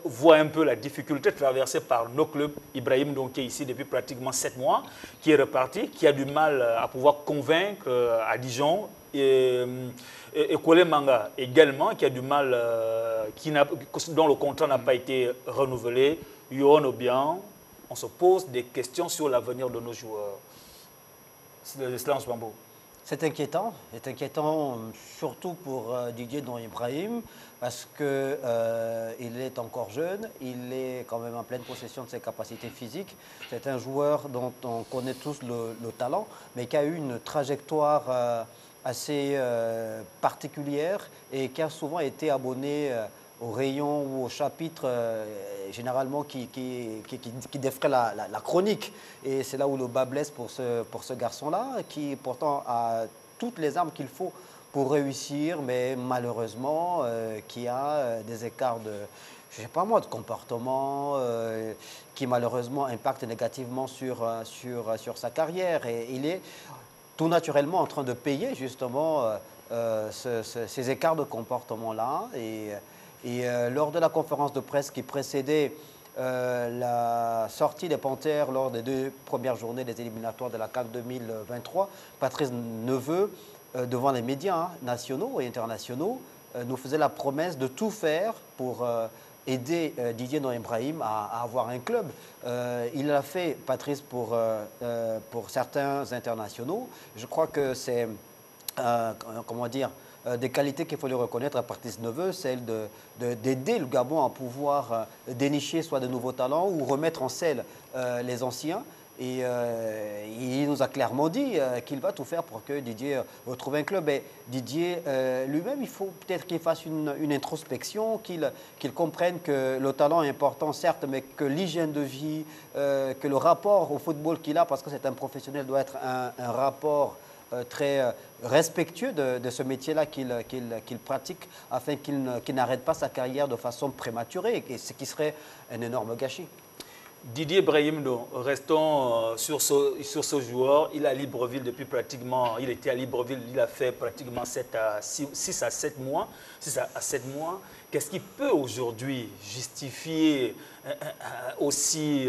A: voit un peu la difficulté traversée par nos clubs. Ibrahim, donc, qui est ici depuis pratiquement 7 mois, qui est reparti, qui a du mal à pouvoir convaincre à Dijon. Et Ekole Manga également, qui a du mal, dont le contrat n'a pas été renouvelé. Yohan Obian, on se pose des questions sur l'avenir de nos joueurs. Silence Bambo.
E: C'est inquiétant surtout pour Didier Don Ibrahim parce qu'il est encore jeune, il est quand même en pleine possession de ses capacités physiques. C'est un joueur dont on connaît tous le talent, mais qui a eu une trajectoire assez particulière et qui a souvent été abonné au rayon ou au chapitre généralement qui défraie la chronique. Et c'est là où le bas blesse pour ce garçon-là, qui pourtant a toutes les armes qu'il faut pour réussir, mais malheureusement qui a des écarts de, je sais pas moi, de comportement qui malheureusement impactent négativement sur sa carrière. Et il est tout naturellement en train de payer justement ces écarts de comportement-là. Et lors de la conférence de presse qui précédait la sortie des Panthères lors des 2 premières journées des éliminatoires de la CAN 2023, Patrice Neveu, devant les médias nationaux et internationaux, nous faisait la promesse de tout faire pour aider Didier Don Ibrahim à avoir un club. Il l'a fait, Patrice, pour certains internationaux. Je crois que c'est, comment dire, des qualités qu'il faut lui reconnaître à Patrice Neveu, celle d'aider le Gabon à pouvoir dénicher soit de nouveaux talents ou remettre en selle les anciens. Et il nous a clairement dit qu'il va tout faire pour que Didier retrouve un club. Et Didier lui-même, il faut peut-être qu'il fasse une introspection, qu'il comprenne que le talent est important, certes, mais que l'hygiène de vie, que le rapport au football qu'il a, parce que c'est un professionnel, doit être un rapport très respectueux de ce métier-là qu'il pratique, afin qu'il n'arrête pas sa carrière de façon prématurée, et ce qui serait un énorme gâchis.
A: Didier Brahim, restons sur ce joueur. Il est à Libreville depuis pratiquement, il était à Libreville, il a fait pratiquement 6 à 7 mois. Qu'est-ce qui peut aujourd'hui justifier aussi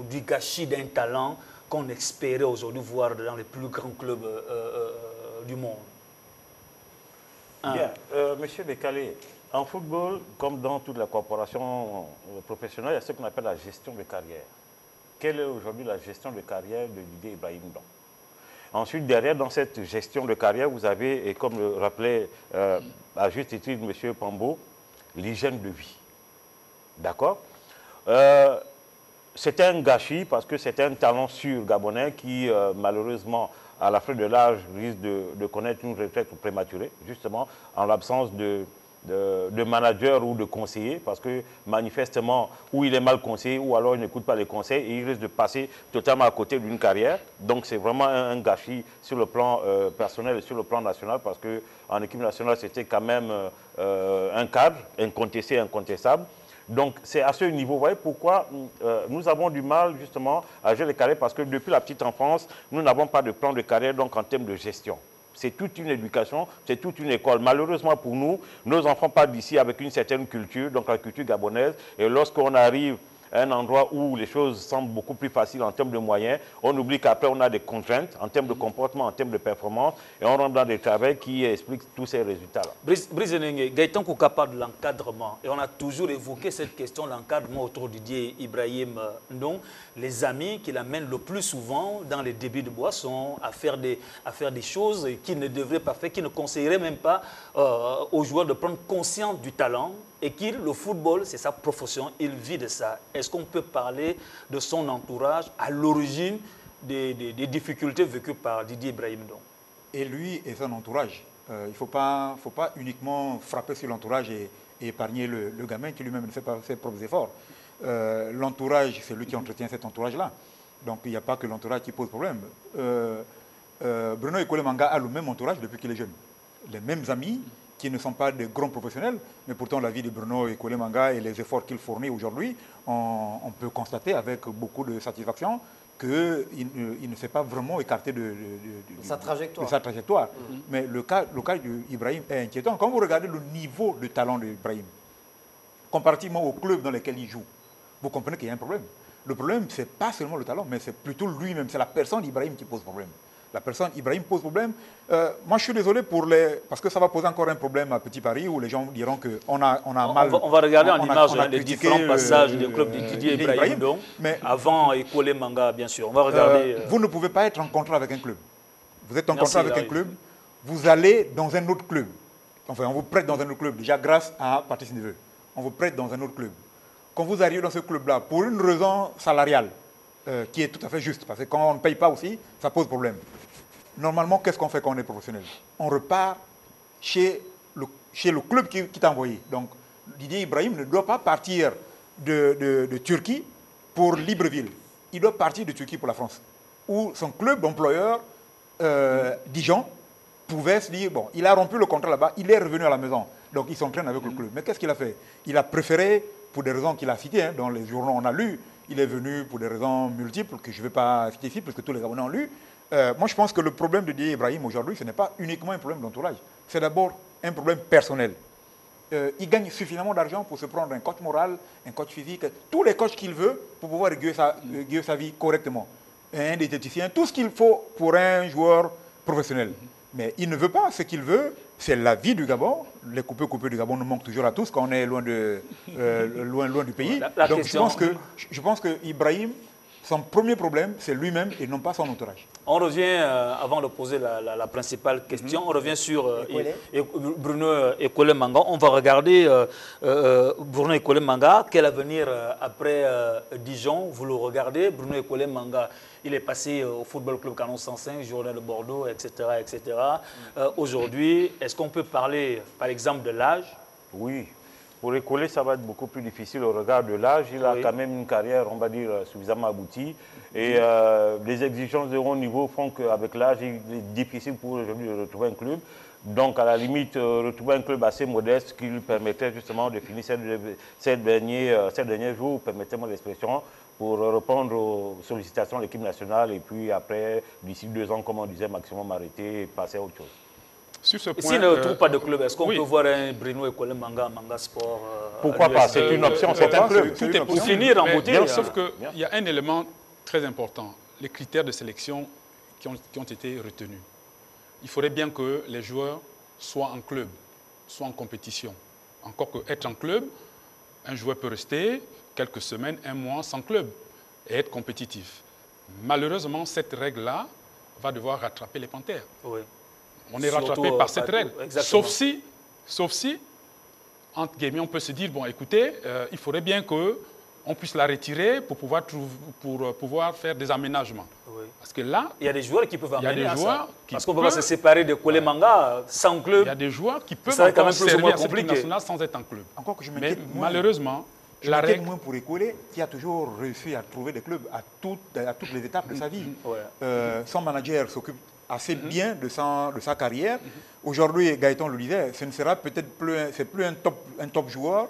A: du gâchis d'un talent qu'on espérait aujourd'hui voir dans les plus grands clubs du monde?
D: Bien, Monsieur Bécalé, en football, comme dans toute la corporation professionnelle, il y a ce qu'on appelle la gestion de carrière. Quelle est aujourd'hui la gestion de carrière de Didier Ibrahim Ndong? Ensuite, derrière, dans cette gestion de carrière, vous avez, et comme le rappelait à juste titre M. Pambo, l'hygiène de vie. D'accord? C'était un gâchis parce que c'était un talent sûr gabonais qui, malheureusement, à la fin de l'âge, risque de connaître une retraite prématurée, justement, en l'absence de manager ou de conseiller, parce que manifestement, ou il est mal conseillé, ou alors il n'écoute pas les conseils, et il risque de passer totalement à côté d'une carrière. Donc c'est vraiment un gâchis sur le plan personnel et sur le plan national, parce qu'en équipe nationale, c'était quand même un cadre incontesté, incontestable. Donc c'est à ce niveau, vous voyez pourquoi nous avons du mal justement à gérer les carrières, parce que depuis la petite enfance, nous n'avons pas de plan de carrière, donc en termes de gestion. C'est toute une éducation, c'est toute une école. Malheureusement pour nous, nos enfants partent d'ici avec une certaine culture, donc la culture gabonaise. Et lorsqu'on arrive à un endroit où les choses semblent beaucoup plus faciles en termes de moyens, on oublie qu'après on a des contraintes en termes de comportement, en termes de performance, et on rentre dans des travaux qui expliquent tous ces résultats-là.
A: Brice Nengue, Gaëtan Kouka parle de l'encadrement, et on a toujours évoqué cette question de l'encadrement autour de Didier Ibrahim Ndong. Les amis qui l'amènent le plus souvent dans les débits de boissons, à faire des choses qu'ils ne devraient pas faire, qui ne conseilleraient même pas aux joueurs de prendre conscience du talent, et le football, c'est sa profession, il vit de ça. Est-ce qu'on peut parler de son entourage à l'origine des difficultés vécues par Didier Ibrahim Ndong?
B: Et lui et son entourage. Il ne faut pas uniquement frapper sur l'entourage et épargner le gamin qui lui-même ne fait pas ses propres efforts. L'entourage, c'est lui qui entretient cet entourage-là. Donc il n'y a pas que l'entourage qui pose problème. Bruno Ekole Manga a le même entourage depuis qu'il est jeune. Les mêmes amis qui ne sont pas des grands professionnels, mais pourtant la vie de Bruno Ekole Manga et les efforts qu'il fournit aujourd'hui, on peut constater avec beaucoup de satisfaction qu'il ne s'est pas vraiment écarté de sa trajectoire. Mais le cas d'Ibrahim est inquiétant. Quand vous regardez le niveau de talent d'Ibrahim, comparativement aux clubs dans lesquels il joue, vous comprenez qu'il y a un problème. Le problème, ce n'est pas seulement le talent, mais c'est plutôt lui-même, c'est la personne d'Ibrahim qui pose problème. La personne, Ibrahim, pose problème. Moi, je suis désolé parce que ça va poser encore un problème à Petit Paris où les gens diront qu'on a mal.
A: On va regarder en image les
B: critiqué,
A: différents passages du club de Didier Ibrahim, donc, avant Ekole Manga, bien sûr. On va regarder.
B: Vous ne pouvez pas être en contrat avec un club. Vous êtes en contrat avec un club, vous allez dans un autre club. Enfin, on vous prête dans un autre club, déjà grâce à Patrice Neveu. On vous prête dans un autre club. Quand vous arrivez dans ce club-là, pour une raison salariale, qui est tout à fait juste, parce que quand on ne paye pas aussi, ça pose problème. Normalement, qu'est-ce qu'on fait quand on est professionnel? On repart chez le club qui t'a envoyé. Donc, Didier Ibrahim ne doit pas partir de Turquie pour Libreville. Il doit partir de Turquie pour la France, où son club d'employeur, Dijon, pouvait se dire, bon, il a rompu le contrat là-bas, il est revenu à la maison. Donc, il s'entraîne avec le club. Mais qu'est-ce qu'il a fait? Il a préféré, pour des raisons qu'il a citées, hein, dans les journaux on a lu, il est venu pour des raisons multiples que je ne vais pas citer ici, parce que tous les Gabonais ont lu. Moi, je pense que le problème de Didier Ibrahim aujourd'hui, ce n'est pas uniquement un problème d'entourage. C'est d'abord un problème personnel. Il gagne suffisamment d'argent pour se prendre un coach moral, un coach physique, tous les coachs qu'il veut pour pouvoir aiguiller sa vie correctement. Un diététicien, tout ce qu'il faut pour un joueur professionnel. Mais il ne veut pas. Ce qu'il veut, c'est la vie du Gabon. Les coupés du Gabon nous manquent toujours à tous quand on est loin du pays. Donc je pense que Ibrahim, son premier problème, c'est lui-même et non pas son entourage.
A: On revient, avant de poser la principale question, on revient sur Bruno Ekole Manga. On va regarder Bruno Ekole Manga. Quel avenir après Dijon? Vous le regardez, Bruno Ekole Manga. Il est passé au Football Club Canon 105, Journal de Bordeaux, etc. etc. Aujourd'hui, est-ce qu'on peut parler, par exemple, de l'âge?
D: Oui. Pour Ekole, ça va être beaucoup plus difficile au regard de l'âge. Il a quand même une carrière, on va dire, suffisamment aboutie. Et les exigences de haut niveau font qu'avec l'âge, il est difficile pour aujourd'hui de retrouver un club. Donc, à la limite, retrouver un club assez modeste qui lui permettait justement de finir ces derniers jours, permettez-moi l'expression, pour répondre aux sollicitations de l'équipe nationale et puis après, d'ici 2 ans, comme on disait, maximum arrêter et passer à autre chose.
A: S'il ne trouve pas de club, est-ce qu'on peut voir un Bruno Ekole Manga Sport?
D: Pourquoi pas? C'est une option, c'est un club.
A: Tout est pour finir en beauté.
C: Sauf qu'il y a un élément très important, les critères de sélection qui ont été retenus. Il faudrait bien que les joueurs soient en club, soient en compétition. Encore qu'être en club, un joueur peut rester quelques semaines, 1 mois sans club et être compétitif. Malheureusement, cette règle-là va devoir rattraper les Panthères.
A: Oui.
C: On est rattrapé par cette règle.
A: Exactement.
C: Sauf si, entre guillemets, on peut se dire, bon, écoutez, il faudrait bien qu'on puisse la retirer pour pouvoir faire des aménagements. Oui. Parce que là,
A: il y a des joueurs qui peuvent amener à ça. Parce qu'on ne peut pas se séparer de Ekole Manga sans club.
C: Il y a des joueurs qui peuvent encore servir à cette équipe nationale sans être en club.
B: Encore que je
C: Mais malheureusement,
B: la règle... moins pour Ekole, qui a toujours réussi à trouver des clubs à toutes les étapes de sa vie. Son manager s'occupe assez bien de sa carrière. Aujourd'hui, Gaëtan le disait, ce ne sera peut-être plus, un top joueur.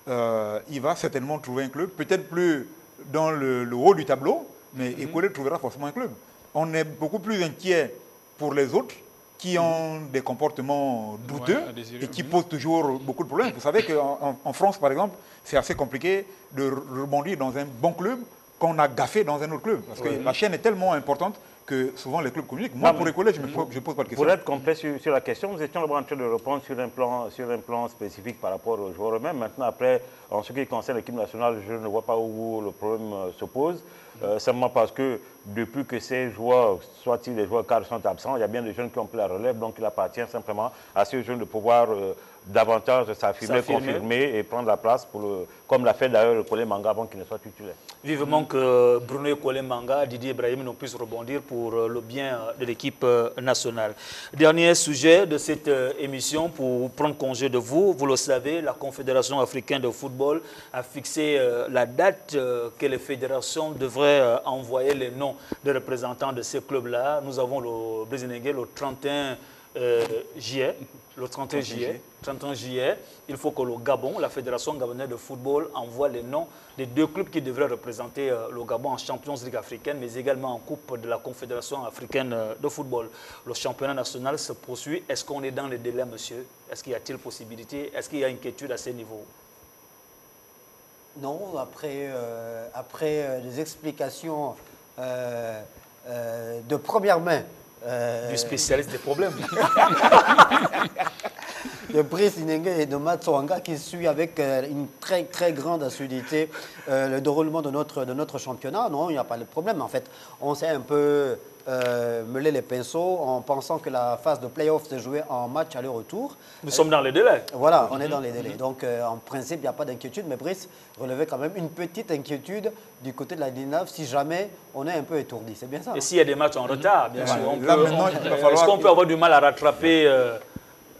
B: Il va certainement trouver un club, peut-être plus dans le haut du tableau, mais Ekole trouvera forcément un club. On est beaucoup plus inquiet pour les autres qui ont des comportements douteux et qui posent toujours beaucoup de problèmes. Vous savez qu'en France, par exemple, c'est assez compliqué de rebondir dans un bon club qu'on a gaffé dans un autre club. Parce que la chaîne est tellement importante que souvent les clubs communiquent. Moi, pour Ekole, je ne pose pas de question.
D: Pour être complet sur la question, nous étions en train de répondre sur un plan spécifique par rapport aux joueurs eux-mêmes. Maintenant, après, en ce qui concerne l'équipe nationale, je ne vois pas où le problème se pose. Simplement parce que depuis que ces joueurs, soit-ils les joueurs cadres, sont absents, il y a bien des jeunes qui ont pris la relève. Donc, il appartient simplement à ces jeunes de pouvoir davantage s'affirmer, confirmer et prendre la place, comme l'a fait d'ailleurs Ekole Manga avant qu'il ne soit titulaire.
A: Vivement que Bruno Ekole Manga, Didier Ibrahim n'ont puisse rebondir pour le bien de l'équipe nationale. Dernier sujet de cette émission, pour prendre congé de vous, vous le savez, la Confédération africaine de football a fixé la date que les fédérations devraient envoyer les noms des représentants de ces clubs-là. Nous avons le Brésilien le 31 juillet. Le 31 juillet, il faut que le Gabon, la Fédération gabonaise de football, envoie les noms des 2 clubs qui devraient représenter le Gabon en Champions League africaine, mais également en Coupe de la Confédération africaine de football. Le championnat national se poursuit. Est-ce qu'on est dans les délais, monsieur? Est-ce qu'il y a-t-il possibilité? Est-ce qu'il y a inquiétude à ce niveau?
E: Non, après des explications de première main
A: Du spécialiste des problèmes.
E: de Brice Inenge et de Matsouanga qui suit avec une très très grande assiduité le déroulement de notre championnat. Non, il n'y a pas de problème. En fait, on s'est un peu mêlé les pinceaux en pensant que la phase de play-off se jouait en match aller-retour.
A: Nous sommes dans les délais.
E: Voilà, on est dans les délais. Donc, en principe, il n'y a pas d'inquiétude. Mais Brice relevait quand même une petite inquiétude du côté de la DINAF si jamais on est un peu étourdi. C'est bien ça.
A: Et s'il y a des matchs en retard, bien sûr,
B: est-ce
A: qu'on peut avoir du mal à rattraper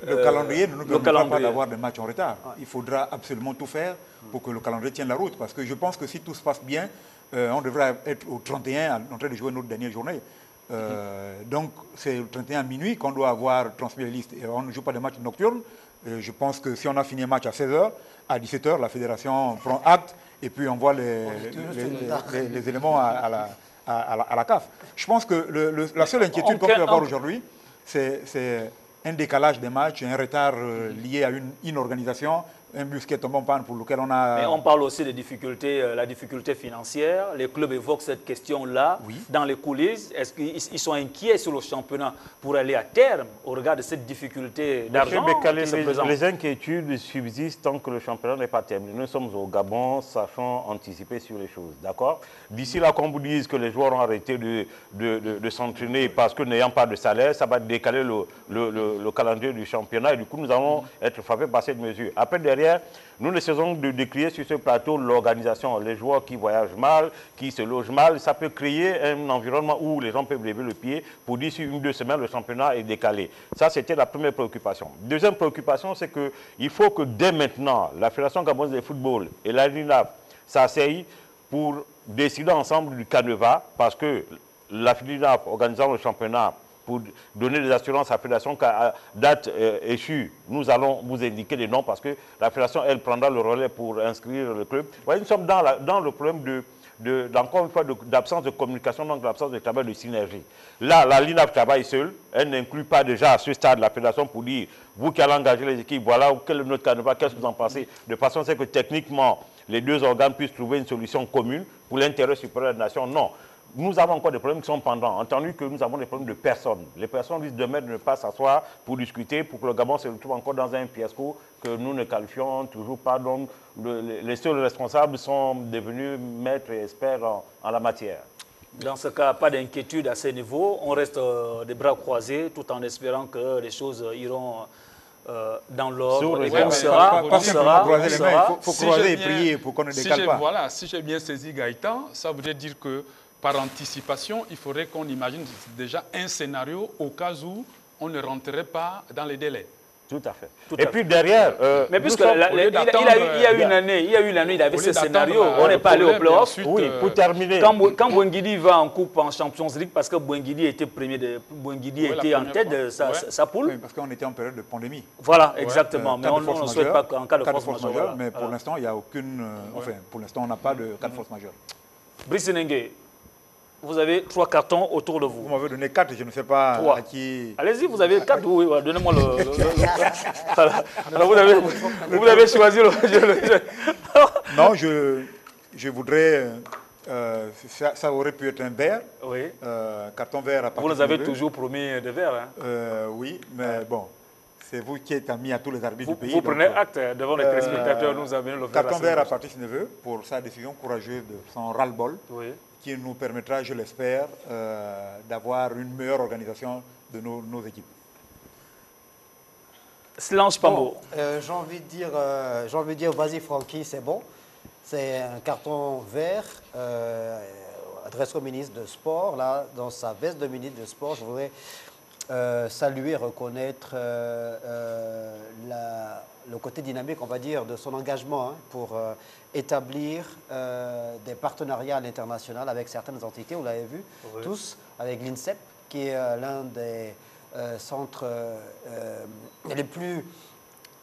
B: le calendrier ne nous permettra pas d'avoir des matchs en retard. Il faudra absolument tout faire pour que le calendrier tienne la route. Parce que je pense que si tout se passe bien, on devrait être au 31 en train de jouer notre dernière journée. Donc c'est le 31 à minuit qu'on doit avoir transmis les listes. Et on ne joue pas de matchs nocturnes. Je pense que si on a fini un match à 16h, à 17h, la fédération prend acte et puis envoie les éléments à la CAF. Je pense que la seule inquiétude qu'on peut avoir aujourd'hui, c'est un décalage des matchs, un retard lié à une inorganisation, un bus qui est tombé en panne pour lequel on a...
A: Mais on parle aussi des difficultés, la difficulté financière. Les clubs évoquent cette question-là dans les coulisses. Est-ce qu'ils sont inquiets sur le championnat pour aller à terme au regard de cette difficulté d'argent qui se présente?
D: Les inquiétudes subsistent tant que le championnat n'est pas terminé. Nous sommes au Gabon, sachant anticiper sur les choses, d'accord? D'ici là, qu'on vous dise que les joueurs ont arrêté de s'entraîner parce que n'ayant pas de salaire, ça va décaler le calendrier du championnat et du coup, nous allons être frappés par cette mesure. Après, derrière, nous ne cessons de décrier sur ce plateau l'organisation, les joueurs qui voyagent mal, qui se logent mal. Ça peut créer un environnement où les gens peuvent lever le pied pour dire sur 1 ou 2 semaines, le championnat est décalé. Ça, c'était la première préoccupation. Deuxième préoccupation, c'est qu'il faut que dès maintenant, la Fédération gabonaise de football et la LINAF s'asseyent pour décider ensemble du canevas, parce que la LINAF organisant le championnat pour donner des assurances à la Fédération qu'à date échue, nous allons vous indiquer les noms parce que la Fédération, elle, prendra le relais pour inscrire le club. Vous voyez, nous sommes dans le problème encore une fois, d'absence de communication, donc d'absence de travail de synergie. Là, la LINAF travaille seule, elle n'inclut pas déjà à ce stade la Fédération pour dire, vous qui allez engager les équipes, voilà, quel est notre canevas, qu'est-ce que vous en pensez, de façon à ce que techniquement, les deux organes puissent trouver une solution commune pour l'intérêt supérieur de la nation. Non. Nous avons encore des problèmes qui sont pendants, entendu que nous avons des problèmes de personnes. Les personnes risquent demain de ne pas s'asseoir pour discuter, pour que le Gabon se retrouve encore dans un fiasco que nous ne qualifions toujours pas. Donc, les seuls responsables sont devenus maîtres et experts en la matière.
A: Dans ce cas, pas d'inquiétude à ce niveau. On reste des bras croisés tout en espérant que les choses iront dans l'ordre.
B: Il faut croiser et prier pour qu'on ne décale pas.
C: Voilà, si j'ai bien saisi Gaëtan, ça voudrait dire que par anticipation, il faudrait qu'on imagine déjà un scénario au cas où on ne rentrerait pas dans les délais.
D: Tout à fait. Et puis derrière...
A: mais puisque il y a une année, il avait ce scénario, on n'est pas allé au play-off.
D: Oui, pour terminer.
A: Quand Bouengidi va en coupe en Champions League, parce que Bouengidi était était en tête de sa poule.
B: Oui, parce qu'on était en période de pandémie.
A: Voilà, exactement. Mais on ne souhaite pas qu'en cas de force majeure.
B: Mais pour l'instant, il n'y a aucune... Enfin, pour l'instant, on n'a pas de cas de force majeure. Brice
A: Inenge, vous avez 3 cartons autour de vous.
B: Vous m'avez donné 4, je ne sais pas à qui...
A: Allez-y, vous avez 4, oui, donnez-moi le... Alors vous avez choisi le...
B: Non, je voudrais... ça aurait pu être un vert.
A: Oui.
B: Carton vert à partir
A: vous nous avez toujours promis des verts. Hein?
B: Oui, mais bon, c'est vous qui êtes ami à tous les arbitres du pays.
A: Vous prenez acte devant les téléspectateurs, nous avons le
B: carton vert à Patrice Neveu pour sa décision courageuse de son ras-le-bol. Oui. Qui nous permettra, je l'espère, d'avoir une meilleure organisation de nos équipes.
A: Silence Pambo.
E: J'ai envie de dire, vas-y Francky, c'est bon. C'est un carton vert adressé au ministre de Sport. Là, dans sa veste de ministre de Sport, je voudrais saluer, reconnaître le côté dynamique, on va dire, de son engagement pour établir des partenariats à l'international avec certaines entités, vous l'avez vu, tous, avec l'INSEP, qui est l'un des centres les plus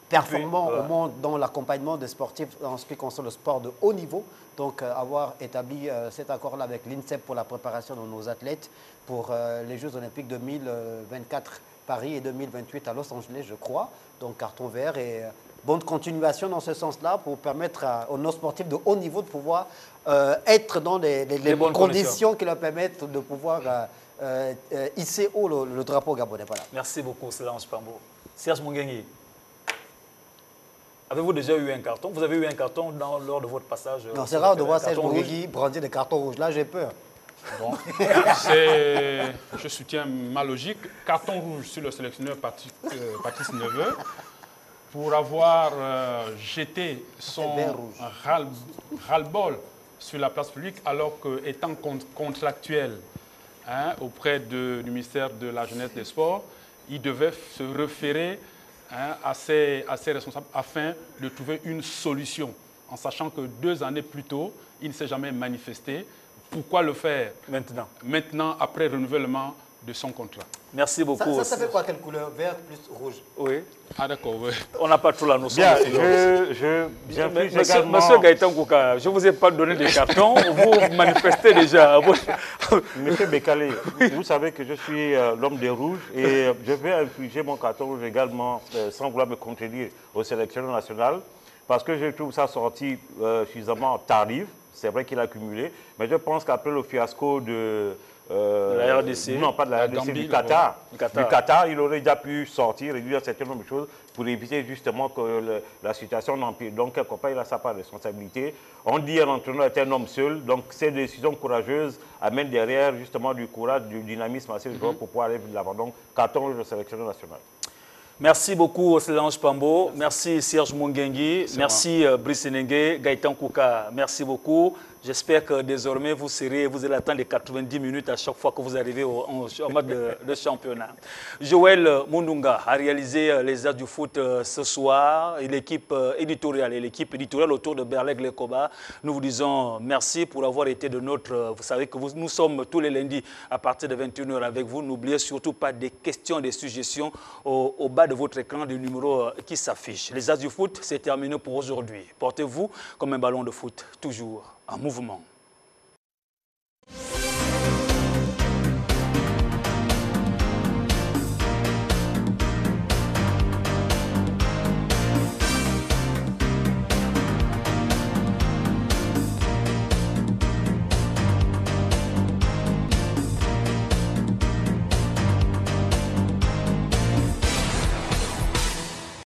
E: performants au monde dans l'accompagnement des sportifs en ce qui concerne le sport de haut niveau. Donc, avoir établi cet accord-là avec l'INSEP pour la préparation de nos athlètes pour les Jeux Olympiques 2024 Paris et 2028 à Los Angeles, je crois. Donc, carton vert et bonne continuation dans ce sens-là pour permettre à nos sportifs de haut niveau de pouvoir être dans les bonnes conditions qui leur permettent de pouvoir hisser haut le drapeau gabonais. Voilà.
A: Merci beaucoup, Solange Pambo. Serge Mongengi, avez-vous déjà eu un carton? Vous avez eu un carton lors de votre passage?
E: Non, c'est rare de voir Serge Mongengi brandir des cartons rouges. Là, j'ai peur.
C: Bon. Je soutiens ma logique. Carton rouge sur le sélectionneur Patrice Neveu pour avoir jeté son ras-le-bol sur la place publique alors qu'étant contractuel auprès du ministère de la Jeunesse et des Sports, il devait se référer à ses responsables afin de trouver une solution, en sachant que 2 années plus tôt, il ne s'est jamais manifesté. Pourquoi le faire
A: maintenant?
C: Maintenant, après renouvellement de son contrat.
A: Merci beaucoup.
E: Ça fait quoi, quelle couleur? Vert plus rouge?
A: Oui.
C: Ah d'accord, oui.
A: On n'a pas trop la notion.
C: Bien,
A: Monsieur Gaëtan Kouka, je ne vous ai pas donné de carton, vous manifestez déjà.
D: Monsieur Bekale, vous savez que je suis l'homme des rouges et je vais infliger mon carton rouge également, sans vouloir me contredire, au sélectionneur national, parce que je trouve ça sorti suffisamment tardive. C'est vrai qu'il a cumulé, mais je pense qu'après le fiasco de
A: la RDC.
D: Non, pas de la RDC,
A: Gambie,
D: du Qatar.
A: Du Qatar,
D: il aurait déjà pu sortir et dire un certain nombre de choses pour éviter justement que la situation n'empire. Donc, quelque part, il a sa part de responsabilité. On dit un entraîneur est un homme seul, donc ces décisions courageuses amènent derrière justement du courage, du dynamisme assez de joueurs pour pouvoir aller de l'avant. Donc, carton rouge au sélectionneur national.
A: Merci beaucoup, Solange Pambo. Merci, Serge Mongengi. Merci, Brice Nengue, Gaëtan Kouka. Merci beaucoup. J'espère que désormais, vous allez attendre les 90 minutes à chaque fois que vous arrivez au match de championnat. Joël Mundunga a réalisé les As du foot ce soir et l'équipe éditoriale autour de Berlek Lekoba. Nous vous disons merci pour avoir été de notre... Vous savez que nous sommes tous les lundis à partir de 21h avec vous. N'oubliez surtout pas des questions, des suggestions au bas de votre écran du numéro qui s'affiche. Les As du foot, c'est terminé pour aujourd'hui. Portez-vous comme un ballon de foot, toujours en mouvement.